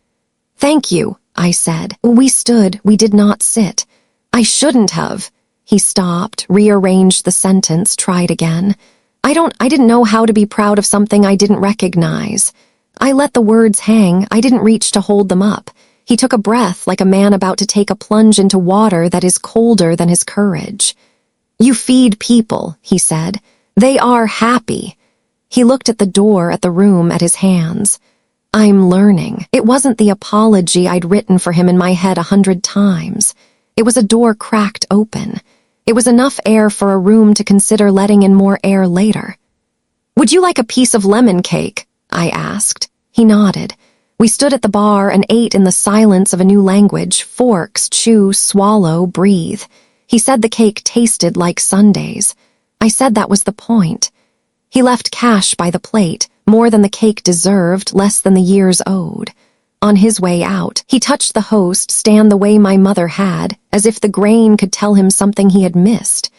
Thank you, I said. We stood, we did not sit. I shouldn't have. He stopped, rearranged the sentence, tried again. I didn't know how to be proud of something I didn't recognize. I let the words hang, I didn't reach to hold them up. He took a breath like a man about to take a plunge into water that is colder than his courage. You feed people, he said. They are happy. He looked at the door, at the room, at his hands. I'm learning. It wasn't the apology I'd written for him in my head 100 times. It was a door cracked open. It was enough air for a room to consider letting in more air later. Would you like a piece of lemon cake? I asked. He nodded. We stood at the bar and ate in the silence of a new language, forks, chew, swallow, breathe. He said the cake tasted like Sundays. I said that was the point. He left cash by the plate, more than the cake deserved, less than the years owed. On his way out, he touched the host stand the way my mother had, as if the grain could tell him something he had missed.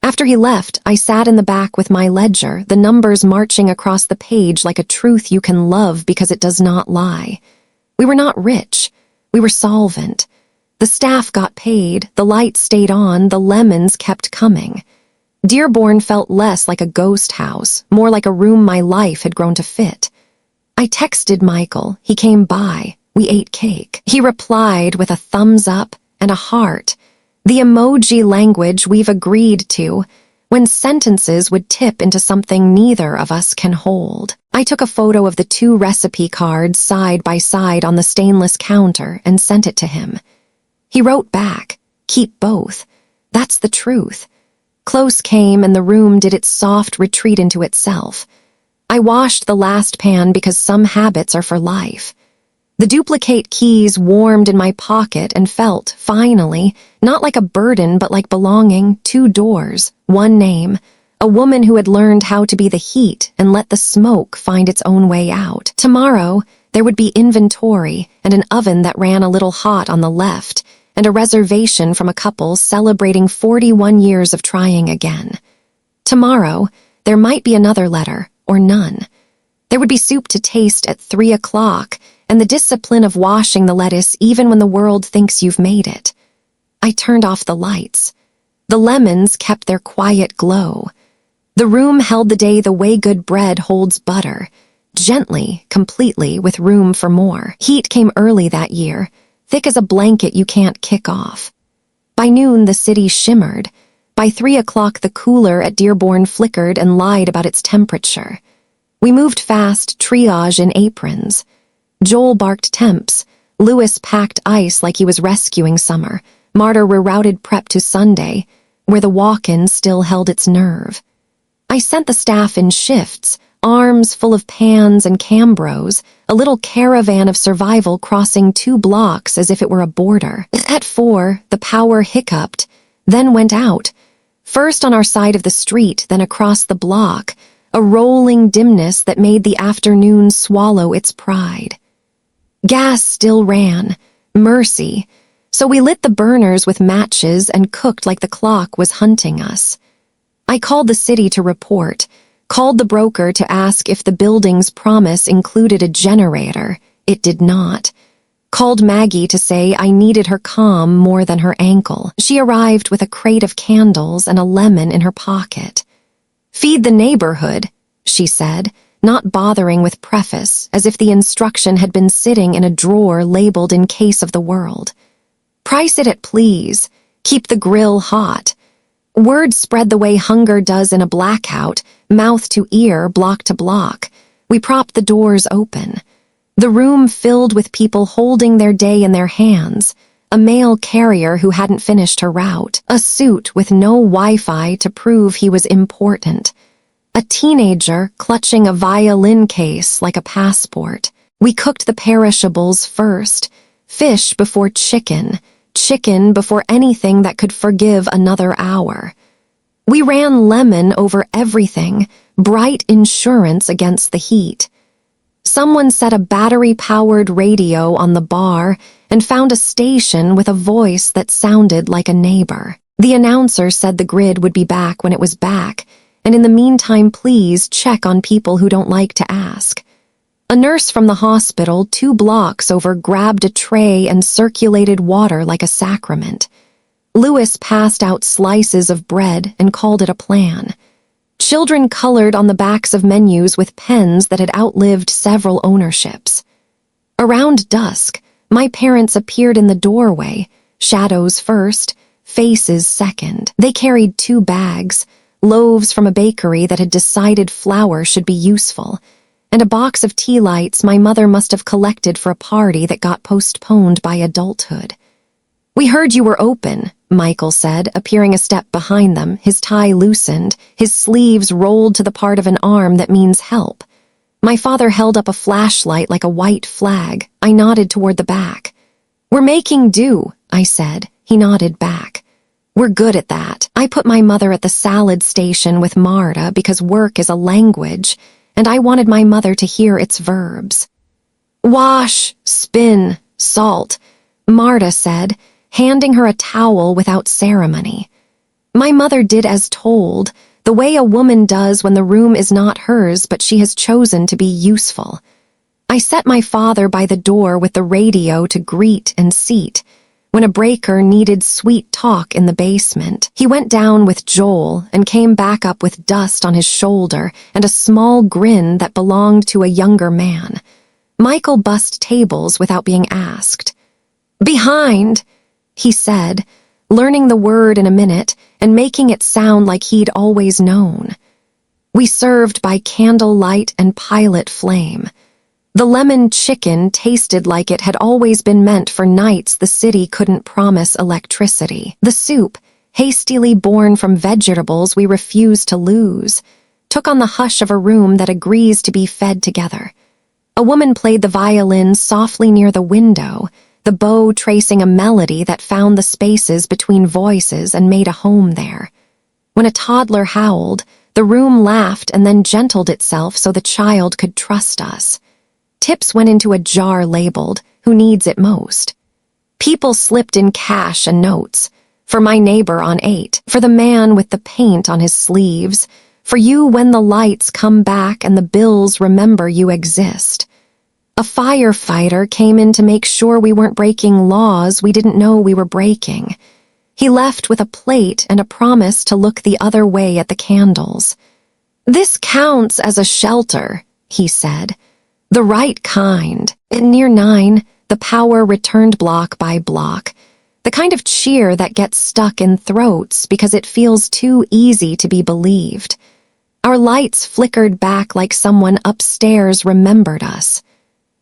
After he left, I sat in the back with my ledger, the numbers marching across the page like a truth you can love because it does not lie. We were not rich. We were solvent. The staff got paid, the lights stayed on, the lemons kept coming. Dearborn felt less like a ghost house, more like a room my life had grown to fit. I texted Michael. He came by. We ate cake. He replied with a thumbs up and a heart. The emoji language we've agreed to, when sentences would tip into something neither of us can hold. I took a photo of the 2 recipe cards side by side on the stainless counter and sent it to him. He wrote back, keep both. That's the truth. Close came and the room did its soft retreat into itself. I washed the last pan because some habits are for life. The duplicate keys warmed in my pocket and felt, finally, not like a burden but like belonging, 2 doors, 1 name, a woman who had learned how to be the heat and let the smoke find its own way out. Tomorrow, there would be inventory and an oven that ran a little hot on the left, and a reservation from a couple celebrating 41 years of trying again. Tomorrow, there might be another letter, or none. There would be soup to taste at 3 o'clock, and the discipline of washing the lettuce even when the world thinks you've made it. I turned off the lights. The lemons kept their quiet glow. The room held the day the way good bread holds butter, gently, completely, with room for more. Heat came early that year, thick as a blanket you can't kick off. By noon, the city shimmered. By 3 o'clock, the cooler at Dearborn flickered and lied about its temperature. We moved fast, triage in aprons. Joel barked temps. Lewis packed ice like he was rescuing summer. Martyr rerouted prep to Sunday. where the walk-in still held its nerve. I sent the staff in shifts, arms full of pans and Cambros, a little caravan of survival crossing 2 blocks as if it were a border. At 4, the power hiccuped, then went out, first on our side of the street, then across the block, a rolling dimness that made the afternoon swallow its pride. Gas still ran, mercy, so we lit the burners with matches and cooked like the clock was hunting us. I called the city to report, called the broker to ask if the building's promise included a generator. It did not. Called Maggie to say I needed her calm more than her ankle. She arrived with a crate of candles and a lemon in her pocket. "Feed the neighborhood," she said, not bothering with preface, as if the instruction had been sitting in a drawer labeled in case of the world. "Price it at please. Keep the grill hot." Word spread the way hunger does in a blackout, mouth to ear, block to block. We propped the doors open. The room filled with people holding their day in their hands, a mail carrier who hadn't finished her route, a suit with no Wi-Fi to prove he was important, a teenager clutching a violin case like a passport. We cooked the perishables first, fish before chicken before anything that could forgive another hour. We ran lemon over everything, bright insurance against the heat. Someone set a battery-powered radio on the bar and found a station with a voice that sounded like a neighbor. The announcer said the grid would be back when it was back, and in the meantime, please check on people who don't like to ask. A nurse from the hospital 2 blocks over grabbed a tray and circulated water like a sacrament. Lewis passed out slices of bread and called it a plan. Children colored on the backs of menus with pens that had outlived several ownerships. Around dusk, my parents appeared in the doorway, shadows first, faces second. They carried 2 bags, loaves from a bakery that had decided flour should be useful, and a box of tea lights my mother must have collected for a party that got postponed by adulthood. "We heard you were open," Michael said, appearing a step behind them, his tie loosened, his sleeves rolled to the part of an arm that means help. My father held up a flashlight like a white flag. I nodded toward the back. "We're making do," I said. He nodded back. "We're good at that." I put my mother at the salad station with Marta because work is a language, and I wanted my mother to hear its verbs. "Wash, spin, salt," Marta said, handing her a towel without ceremony. My mother did as told, the way a woman does when the room is not hers but she has chosen to be useful. I set my father by the door with the radio to greet and seat. When a breaker needed sweet talk in the basement, he went down with Joel and came back up with dust on his shoulder and a small grin that belonged to a younger man. Michael bussed tables without being asked. "Behind," he said, learning the word in a minute and making it sound like he'd always known. We served by candlelight and pilot flame. The lemon chicken tasted like it had always been meant for nights the city couldn't promise electricity. The soup, hastily born from vegetables we refused to lose, took on the hush of a room that agrees to be fed together. A woman played the violin softly near the window, the bow tracing a melody that found the spaces between voices and made a home there. When a toddler howled, the room laughed and then gentled itself so the child could trust us. Tips went into a jar labeled, "Who needs it most?" People slipped in cash and notes. For my neighbor on 8, for the man with the paint on his sleeves, for you when the lights come back and the bills remember you exist. A firefighter came in to make sure we weren't breaking laws we didn't know we were breaking. He left with a plate and a promise to look the other way at the candles. "This counts as a shelter," he said. "The right kind." Near 9, the power returned block by block, the kind of cheer that gets stuck in throats because it feels too easy to be believed. Our lights flickered back like someone upstairs remembered us.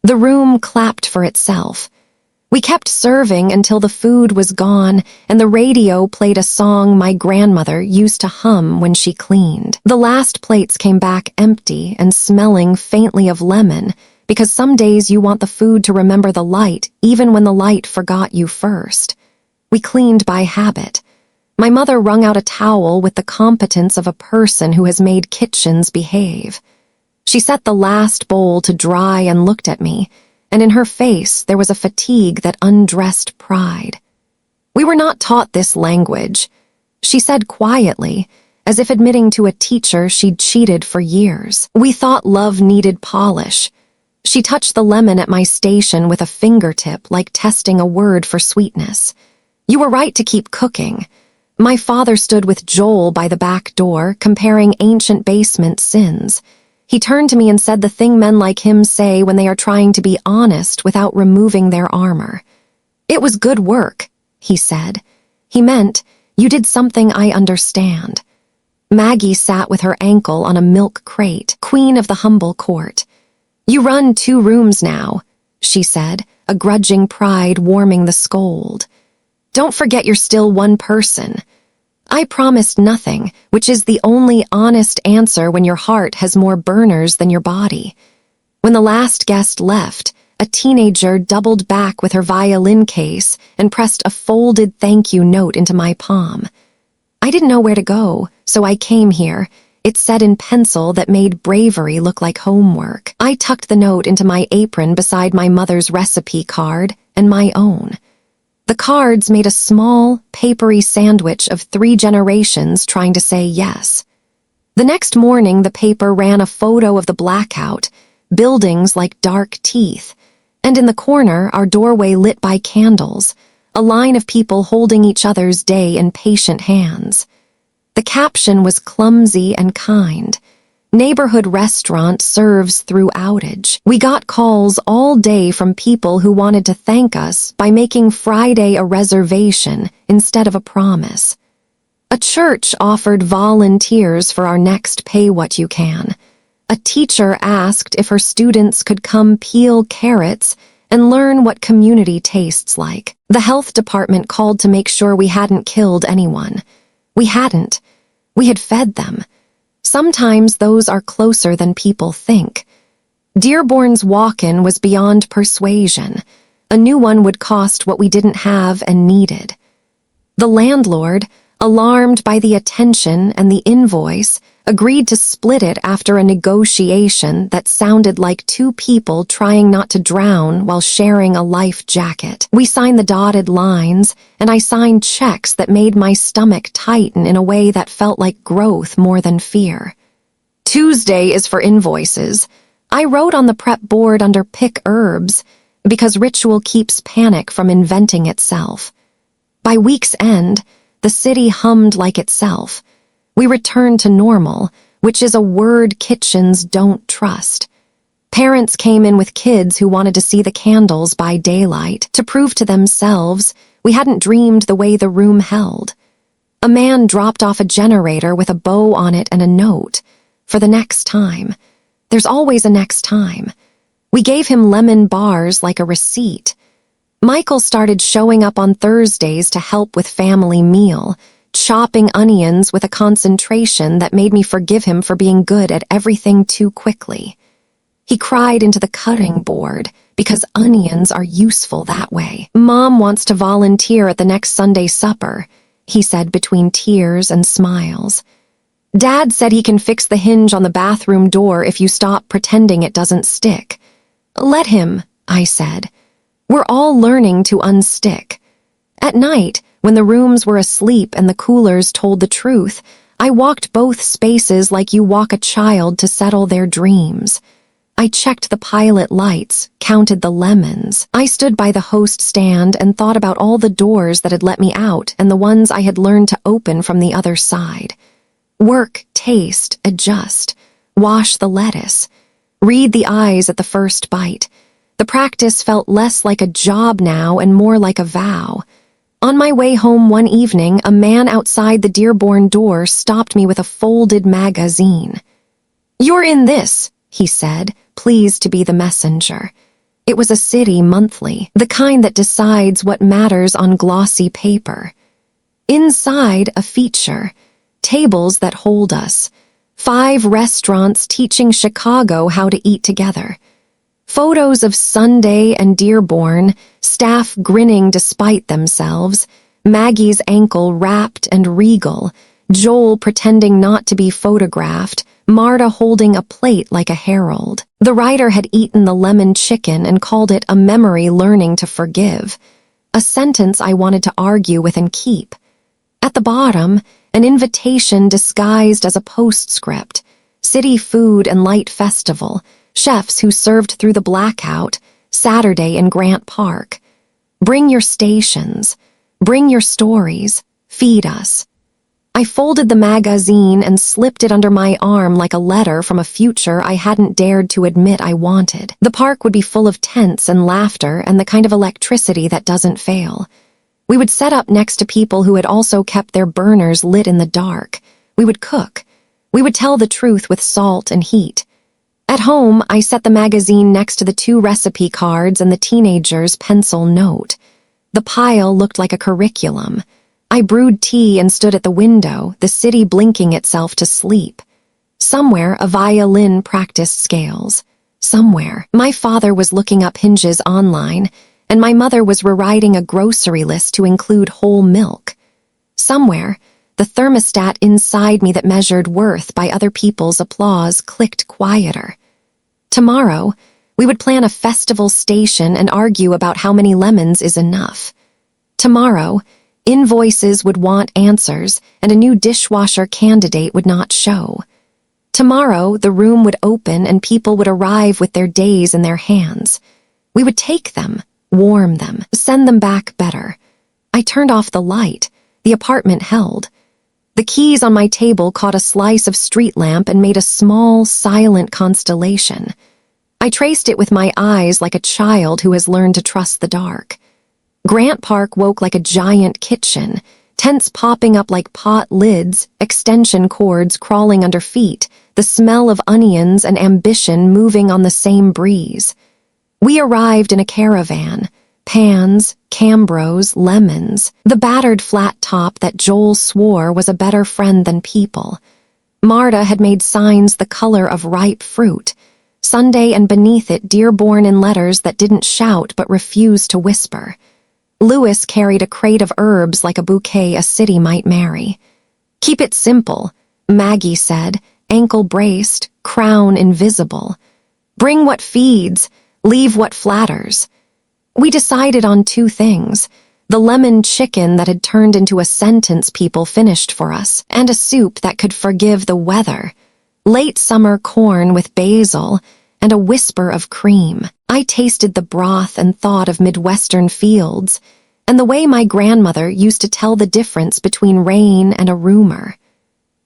The room clapped for itself. We kept serving until the food was gone and the radio played a song my grandmother used to hum when she cleaned. The last plates came back empty and smelling faintly of lemon, because some days you want the food to remember the light even when the light forgot you first. We cleaned by habit. My mother wrung out a towel with the competence of a person who has made kitchens behave. She set the last bowl to dry and looked at me, and in her face there was a fatigue that undressed pride. We were not taught this language, she said quietly, as if admitting to a teacher she'd cheated for years. We thought love needed polish. She touched the lemon at my station with a fingertip like testing a word for sweetness. You were right to keep cooking. My father stood with Joel by the back door, comparing ancient basement sins. He turned to me and said the thing men like him say when they are trying to be honest without removing their armor. It was good work, he said. He meant, you did something I understand. Maggie sat with her ankle on a milk crate, queen of the humble court. You run 2 rooms now, she said, a grudging pride warming the scold. Don't forget you're still one person. I promised nothing, which is the only honest answer when your heart has more burners than your body. When the last guest left, a teenager doubled back with her violin case and pressed a folded thank you note into my palm. I didn't know where to go, so I came here. It said in pencil that made bravery look like homework. I tucked the note into my apron beside my mother's recipe card and my own. The cards made a small, papery sandwich of 3 generations trying to say yes. The next morning, the paper ran a photo of the blackout, buildings like dark teeth, and in the corner, our doorway lit by candles, a line of people holding each other's day in patient hands. The caption was clumsy and kind. Neighborhood restaurant serves through outage. We got calls all day from people who wanted to thank us by making Friday a reservation instead of a promise. A church offered volunteers for our next Pay What You Can. A teacher asked if her students could come peel carrots and learn what community tastes like. The health department called to make sure we hadn't killed anyone. We hadn't. We had fed them. Sometimes those are closer than people think. Dearborn's walk-in was beyond persuasion. A new one would cost what we didn't have and needed. The landlord, alarmed by the attention and the invoice, agreed to split it after a negotiation that sounded like 2 people trying not to drown while sharing a life jacket. We signed the dotted lines, and I signed checks that made my stomach tighten in a way that felt like growth more than fear. Tuesday is for invoices. I wrote on the prep board under pick herbs, because ritual keeps panic from inventing itself. By week's end, the city hummed like itself. We returned to normal, which is a word kitchens don't trust. Parents came in with kids who wanted to see the candles by daylight to prove to themselves we hadn't dreamed the way the room held. A man dropped off a generator with a bow on it and a note. For the next time. There's always a next time. We gave him lemon bars like a receipt. Michael started showing up on Thursdays to help with family meal, chopping onions with a concentration that made me forgive him for being good at everything too quickly. He cried into the cutting board because onions are useful that way. Mom wants to volunteer at the next Sunday supper, he said between tears and smiles. Dad said he can fix the hinge on the bathroom door if you stop pretending it doesn't stick. Let him, I said. We're all learning to unstick. At night, when the rooms were asleep and the coolers told the truth, I walked both spaces like you walk a child to settle their dreams. I checked the pilot lights, counted the lemons. I stood by the host stand and thought about all the doors that had let me out and the ones I had learned to open from the other side. Work, taste, adjust, wash the lettuce, read the eyes at the first bite. The practice felt less like a job now and more like a vow. On my way home one evening, a man outside the Dearborn door stopped me with a folded magazine. "You're in this," he said, pleased to be the messenger. It was a city monthly, the kind that decides what matters on glossy paper. Inside, a feature, tables that hold us, 5 restaurants teaching Chicago how to eat together. Photos of Sunday and Dearborn, staff grinning despite themselves, Maggie's ankle wrapped and regal, Joel pretending not to be photographed, Marta holding a plate like a herald. The writer had eaten the lemon chicken and called it a memory learning to forgive, a sentence I wanted to argue with and keep. At the bottom, an invitation disguised as a postscript, city food and light festival, chefs who served through the blackout, Saturday in Grant Park. Bring your stations, bring your stories, feed us. I folded the magazine and slipped it under my arm like a letter from a future I hadn't dared to admit I wanted. The park would be full of tents and laughter and the kind of electricity that doesn't fail. We would set up next to people who had also kept their burners lit in the dark. We would cook. We would tell the truth with salt and heat. At home, I set the magazine next to the 2 recipe cards and the teenager's pencil note. The pile looked like a curriculum. I brewed tea and stood at the window, the city blinking itself to sleep. Somewhere, a violin practiced scales. Somewhere, my father was looking up hinges online, and my mother was rewriting a grocery list to include whole milk. Somewhere, the thermostat inside me that measured worth by other people's applause clicked quieter. Tomorrow, we would plan a festival station and argue about how many lemons is enough. Tomorrow, invoices would want answers, and a new dishwasher candidate would not show. Tomorrow, the room would open and people would arrive with their days in their hands. We would take them, warm them, send them back better. I turned off the light. The apartment held. The keys on my table caught a slice of street lamp and made a small, silent constellation. I traced it with my eyes like a child who has learned to trust the dark. Grant Park woke like a giant kitchen, tents popping up like pot lids, extension cords crawling under feet, the smell of onions and ambition moving on the same breeze. We arrived in a caravan, pans, Cambros, lemons, the battered flat top that Joel swore was a better friend than people. Marta had made signs the color of ripe fruit, Sunday and beneath it Dearborn in letters that didn't shout but refused to whisper. Lewis carried a crate of herbs like a bouquet a city might marry. Keep it simple, Maggie said, ankle braced, crown invisible. Bring what feeds, leave what flatters. We decided on 2 things, the lemon chicken that had turned into a sentence people finished for us, and a soup that could forgive the weather, late summer corn with basil, and a whisper of cream. I tasted the broth and thought of Midwestern fields, and the way my grandmother used to tell the difference between rain and a rumor.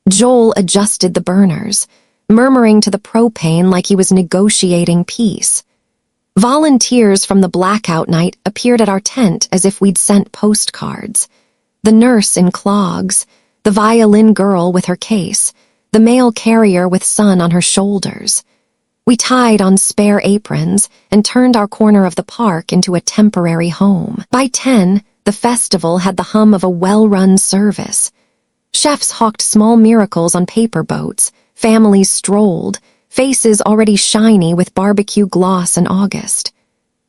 Joel adjusted the burners, murmuring to the propane like he was negotiating peace. Volunteers from the blackout night appeared at our tent as if we'd sent postcards. The nurse in clogs, the violin girl with her case, the mail carrier with son on her shoulders. We tied on spare aprons and turned our corner of the park into a temporary home. By 10, the festival had the hum of a well-run service. Chefs hawked small miracles on paper boats, families strolled, faces already shiny with barbecue gloss in August.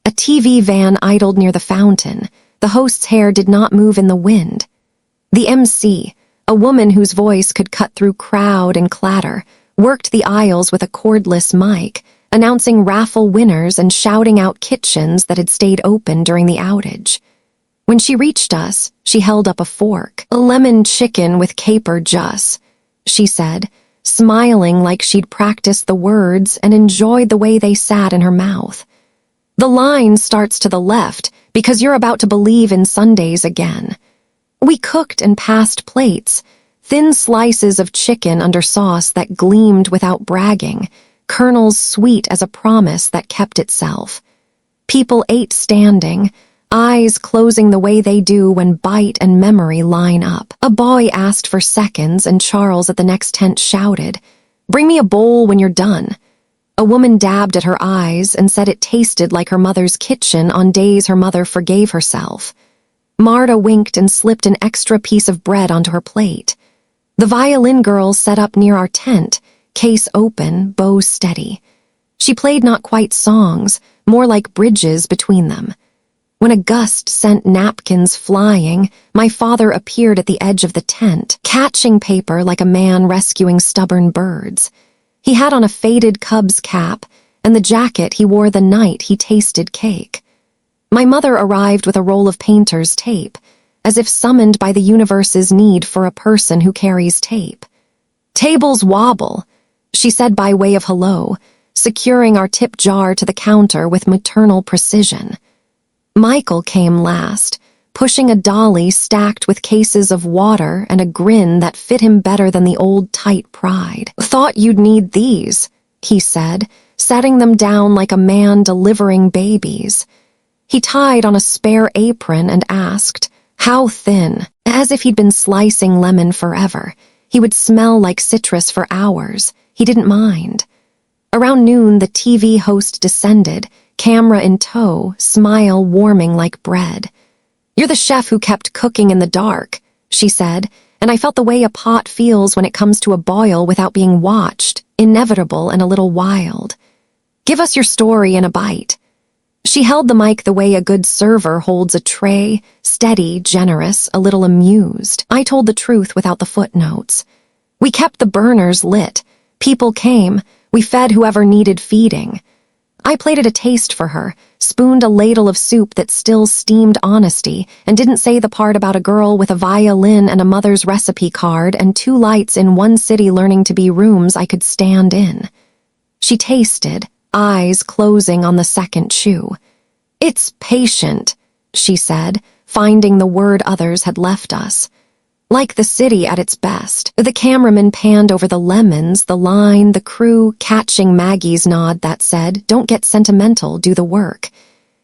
A TV van idled near the fountain. The host's hair did not move in the wind. The MC, a woman whose voice could cut through crowd and clatter, worked the aisles with a cordless mic, announcing raffle winners and shouting out kitchens that had stayed open during the outage. When she reached us, she held up a fork. "A lemon chicken with caper jus," she said, smiling like she'd practiced the words and enjoyed the way they sat in her mouth. "The line starts to the left because you're about to believe in Sundays again." We cooked and passed plates, thin slices of chicken under sauce that gleamed without bragging, kernels sweet as a promise that kept itself. People ate standing, eyes closing the way they do when bite and memory line up. A boy asked for seconds and Charles at the next tent shouted, "Bring me a bowl when you're done." A woman dabbed at her eyes and said it tasted like her mother's kitchen on days her mother forgave herself. Marta winked and slipped an extra piece of bread onto her plate. The violin girl set up near our tent, case open, bow steady. She played not quite songs, more like bridges between them. When a gust sent napkins flying, my father appeared at the edge of the tent, catching paper like a man rescuing stubborn birds. He had on a faded Cubs cap and the jacket he wore the night he tasted cake. My mother arrived with a roll of painter's tape, as if summoned by the universe's need for a person who carries tape. "Tables wobble," she said by way of hello, securing our tip jar to the counter with maternal precision. Michael came last, pushing a dolly stacked with cases of water and a grin that fit him better than the old tight pride. "Thought you'd need these," he said, setting them down like a man delivering babies. He tied on a spare apron and asked, "How thin?" As if he'd been slicing lemon forever. He would smell like citrus for hours. He didn't mind. Around noon, the TV host descended, camera in tow, smile warming like bread. "You're the chef who kept cooking in the dark," she said, and I felt the way a pot feels when it comes to a boil without being watched, inevitable and a little wild. "Give us your story in a bite." She held the mic the way a good server holds a tray, steady, generous, a little amused. I told the truth without the footnotes. We kept the burners lit. People came. We fed whoever needed feeding. I plated a taste for her, spooned a ladle of soup that still steamed honesty, and didn't say the part about a girl with a violin and a mother's recipe card and 2 lights in one city learning to be rooms I could stand in. She tasted, eyes closing on the second chew. "It's patient," she said, finding the word others had left us. Like the city at its best. The cameraman panned over the lemons, the line, the crew, catching Maggie's nod that said, "Don't get sentimental, do the work."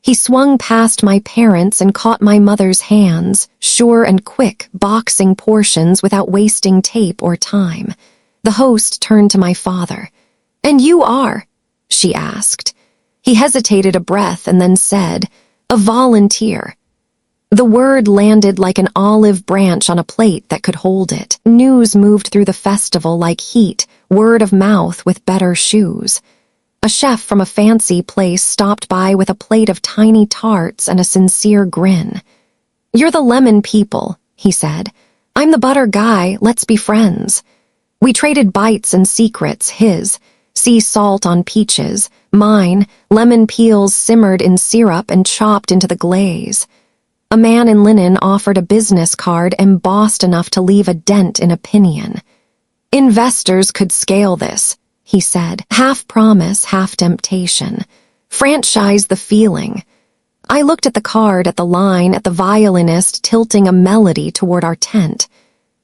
He swung past my parents and caught my mother's hands, sure and quick, boxing portions without wasting tape or time. The host turned to my father. "And you are?" she asked. He hesitated a breath and then said, "A volunteer." The word landed like an olive branch on a plate that could hold it. News moved through the festival like heat, word of mouth with better shoes. A chef from a fancy place stopped by with a plate of tiny tarts and a sincere grin. "You're the lemon people," he said. "I'm the butter guy, let's be friends." We traded bites and secrets, his, sea salt on peaches, mine, lemon peels simmered in syrup and chopped into the glaze. A man in linen offered a business card embossed enough to leave a dent in opinion. "Investors could scale this," he said, half promise, half temptation. "Franchise the feeling." I looked at the card, at the line, at the violinist tilting a melody toward our tent.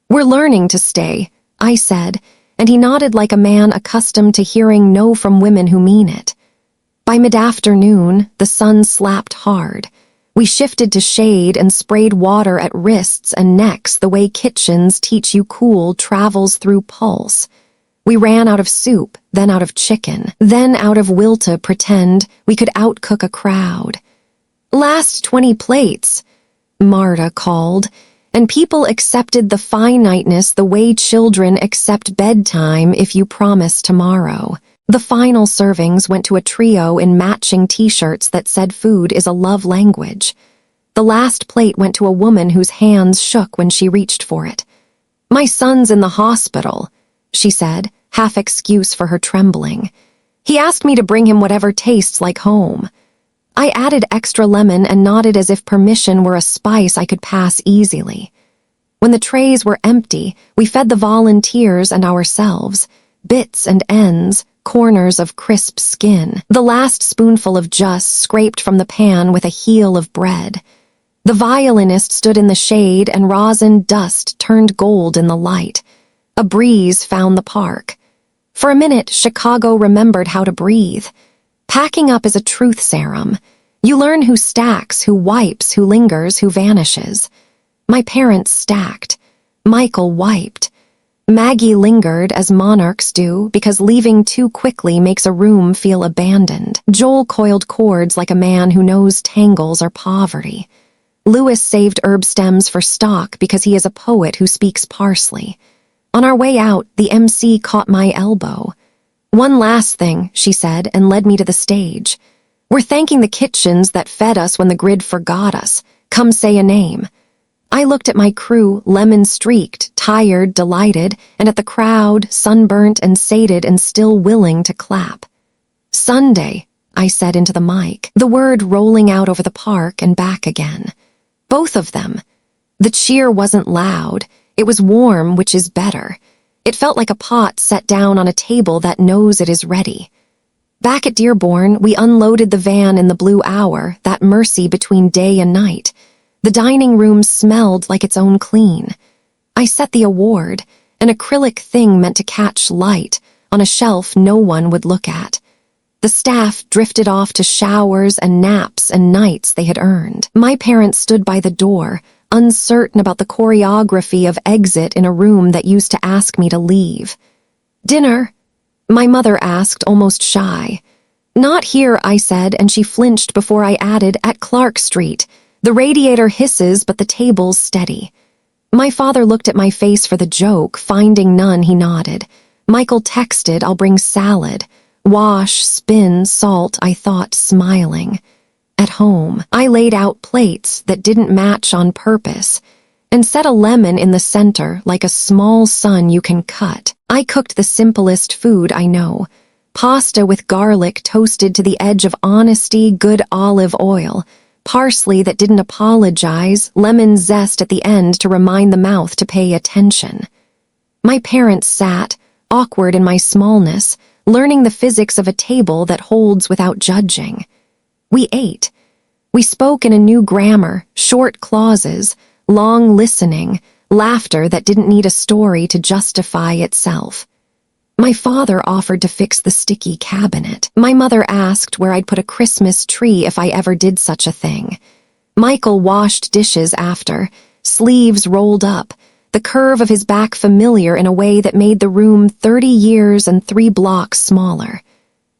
"We're learning to stay," I said, and he nodded like a man accustomed to hearing no from women who mean it. By mid-afternoon, the sun slapped hard. We shifted to shade and sprayed water at wrists and necks the way kitchens teach you cool travels through pulse. We ran out of soup, then out of chicken, then out of will to pretend we could outcook a crowd. "Last 20 plates," Marta called, and people accepted the finiteness the way children accept bedtime if you promise tomorrow. The final servings went to a trio in matching t-shirts that said food is a love language. The last plate went to a woman whose hands shook when she reached for it. "My son's in the hospital," she said, half excuse for her trembling. "He asked me to bring him whatever tastes like home." I added extra lemon and nodded as if permission were a spice I could pass easily. When the trays were empty, we fed the volunteers and ourselves, bits and ends, corners of crisp skin. The last spoonful of just scraped from the pan with a heel of bread. The violinist stood in the shade and rosin dust turned gold in the light. A breeze found the park. For a minute, Chicago remembered how to breathe. Packing up is a truth serum. You learn who stacks, who wipes, who lingers, who vanishes. My parents stacked. Michael wiped. Maggie lingered, as monarchs do, because leaving too quickly makes a room feel abandoned. Joel coiled cords like a man who knows tangles are poverty. Louis saved herb stems for stock because he is a poet who speaks parsley. On our way out, the MC caught my elbow. "One last thing," she said, and led me to the stage. "We're thanking the kitchens that fed us when the grid forgot us. Come say a name." I looked at my crew, lemon-streaked, tired, delighted, and at the crowd, sunburnt and sated and still willing to clap. "Sunday," I said into the mic, the word rolling out over the park and back again. Both of them. The cheer wasn't loud. It was warm, which is better. It felt like a pot set down on a table that knows it is ready. Back at Dearborn, we unloaded the van in the blue hour, that mercy between day and night. The dining room smelled like its own clean. I set the award, an acrylic thing meant to catch light, on a shelf no one would look at. The staff drifted off to showers and naps and nights they had earned. My parents stood by the door, uncertain about the choreography of exit in a room that used to ask me to leave. "Dinner?" my mother asked, almost shy. "Not here," I said, and she flinched before I added, "at Clark Street. The radiator hisses, but the table's steady." My father looked at my face for the joke. Finding none, he nodded. Michael texted, "I'll bring salad." Wash, spin, salt, I thought, smiling. At home, I laid out plates that didn't match on purpose and set a lemon in the center like a small sun you can cut. I cooked the simplest food I know. Pasta with garlic toasted to the edge of honesty, good olive oil, parsley that didn't apologize, lemon zest at the end to remind the mouth to pay attention. My parents sat, awkward in my smallness, learning the physics of a table that holds without judging. We ate. We spoke in a new grammar, short clauses, long listening, laughter that didn't need a story to justify itself. My father offered to fix the sticky cabinet. My mother asked where I'd put a Christmas tree if I ever did such a thing. Michael washed dishes after, sleeves rolled up, the curve of his back familiar in a way that made the room 30 years and 3 blocks smaller.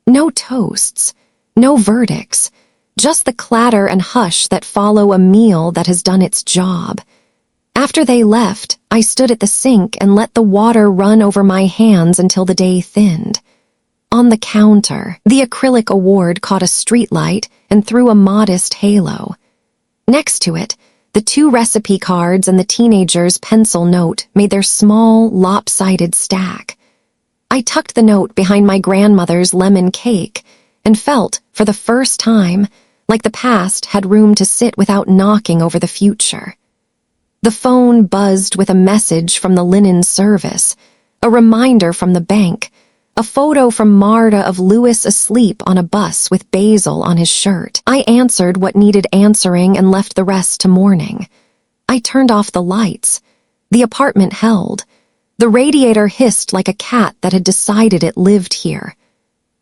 No toasts, no verdicts, just the clatter and hush that follow a meal that has done its job. After they left, I stood at the sink and let the water run over my hands until the day thinned. On the counter, the acrylic award caught a streetlight and threw a modest halo. Next to it, the 2 recipe cards and the teenager's pencil note made their small, lopsided stack. I tucked the note behind my grandmother's lemon cake and felt, for the first time, like the past had room to sit without knocking over the future. The phone buzzed with a message from the linen service, a reminder from the bank, a photo from Marta of Louis asleep on a bus with basil on his shirt. I answered what needed answering and left the rest to morning. I turned off the lights. The apartment held. The radiator hissed like a cat that had decided it lived here.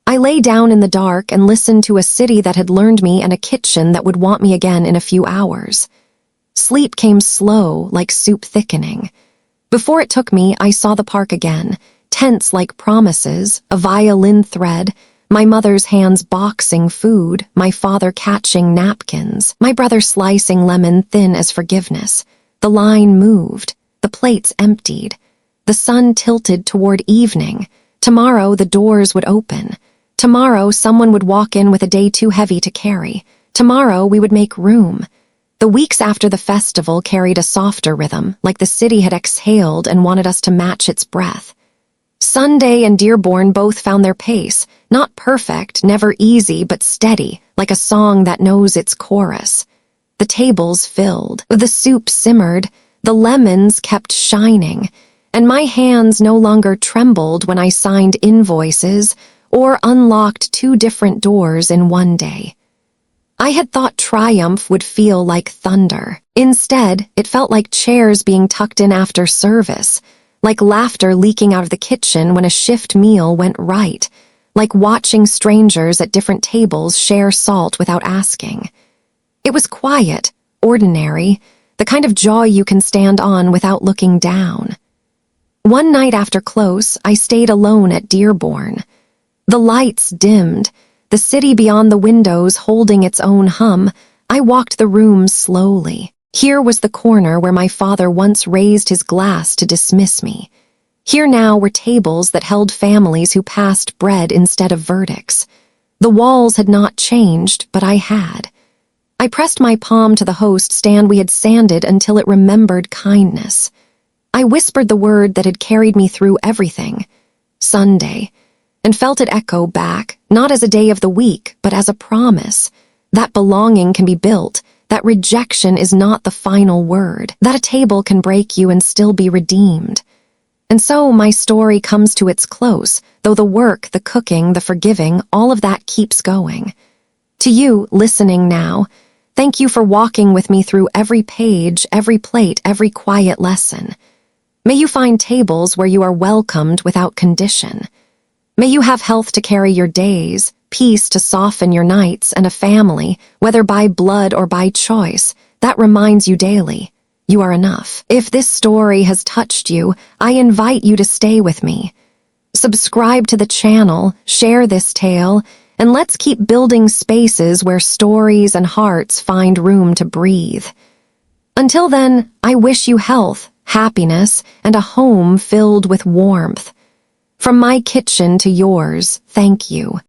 I lay down in the dark and listened to a city that had learned me and a kitchen that would want me again in a few hours. Sleep came slow, like soup thickening. Before it took me, I saw the park again, tense like promises, a violin thread, my mother's hands boxing food, my father catching napkins, my brother slicing lemon thin as forgiveness. The line moved, the plates emptied. The sun tilted toward evening. Tomorrow the doors would open. Tomorrow someone would walk in with a day too heavy to carry. Tomorrow we would make room. The weeks after the festival carried a softer rhythm, like the city had exhaled and wanted us to match its breath. Sunday and Dearborn both found their pace, not perfect, never easy, but steady, like a song that knows its chorus. The tables filled, the soup simmered, the lemons kept shining, and my hands no longer trembled when I signed invoices or unlocked 2 different doors in one day. I had thought triumph would feel like thunder. Instead, it felt like chairs being tucked in after service, like laughter leaking out of the kitchen when a shift meal went right, like watching strangers at different tables share salt without asking. It was quiet, ordinary, the kind of joy you can stand on without looking down. One night after close, I stayed alone at Dearborn. The lights dimmed, the city beyond the windows holding its own hum. I walked the room slowly. Here was the corner where my father once raised his glass to dismiss me. Here now were tables that held families who passed bread instead of verdicts. The walls had not changed, but I had. I pressed my palm to the host stand we had sanded until it remembered kindness. I whispered the word that had carried me through everything, Sunday, and felt it echo back, not as a day of the week, but as a promise. That belonging can be built, that rejection is not the final word, that a table can break you and still be redeemed. And so my story comes to its close, though the work, the cooking, the forgiving, all of that keeps going. To you, listening now, thank you for walking with me through every page, every plate, every quiet lesson. May you find tables where you are welcomed without condition. May you have health to carry your days, peace to soften your nights, and a family, whether by blood or by choice, that reminds you daily, you are enough. If this story has touched you, I invite you to stay with me. Subscribe to the channel, share this tale, and let's keep building spaces where stories and hearts find room to breathe. Until then, I wish you health, happiness, and a home filled with warmth. From my kitchen to yours, thank you.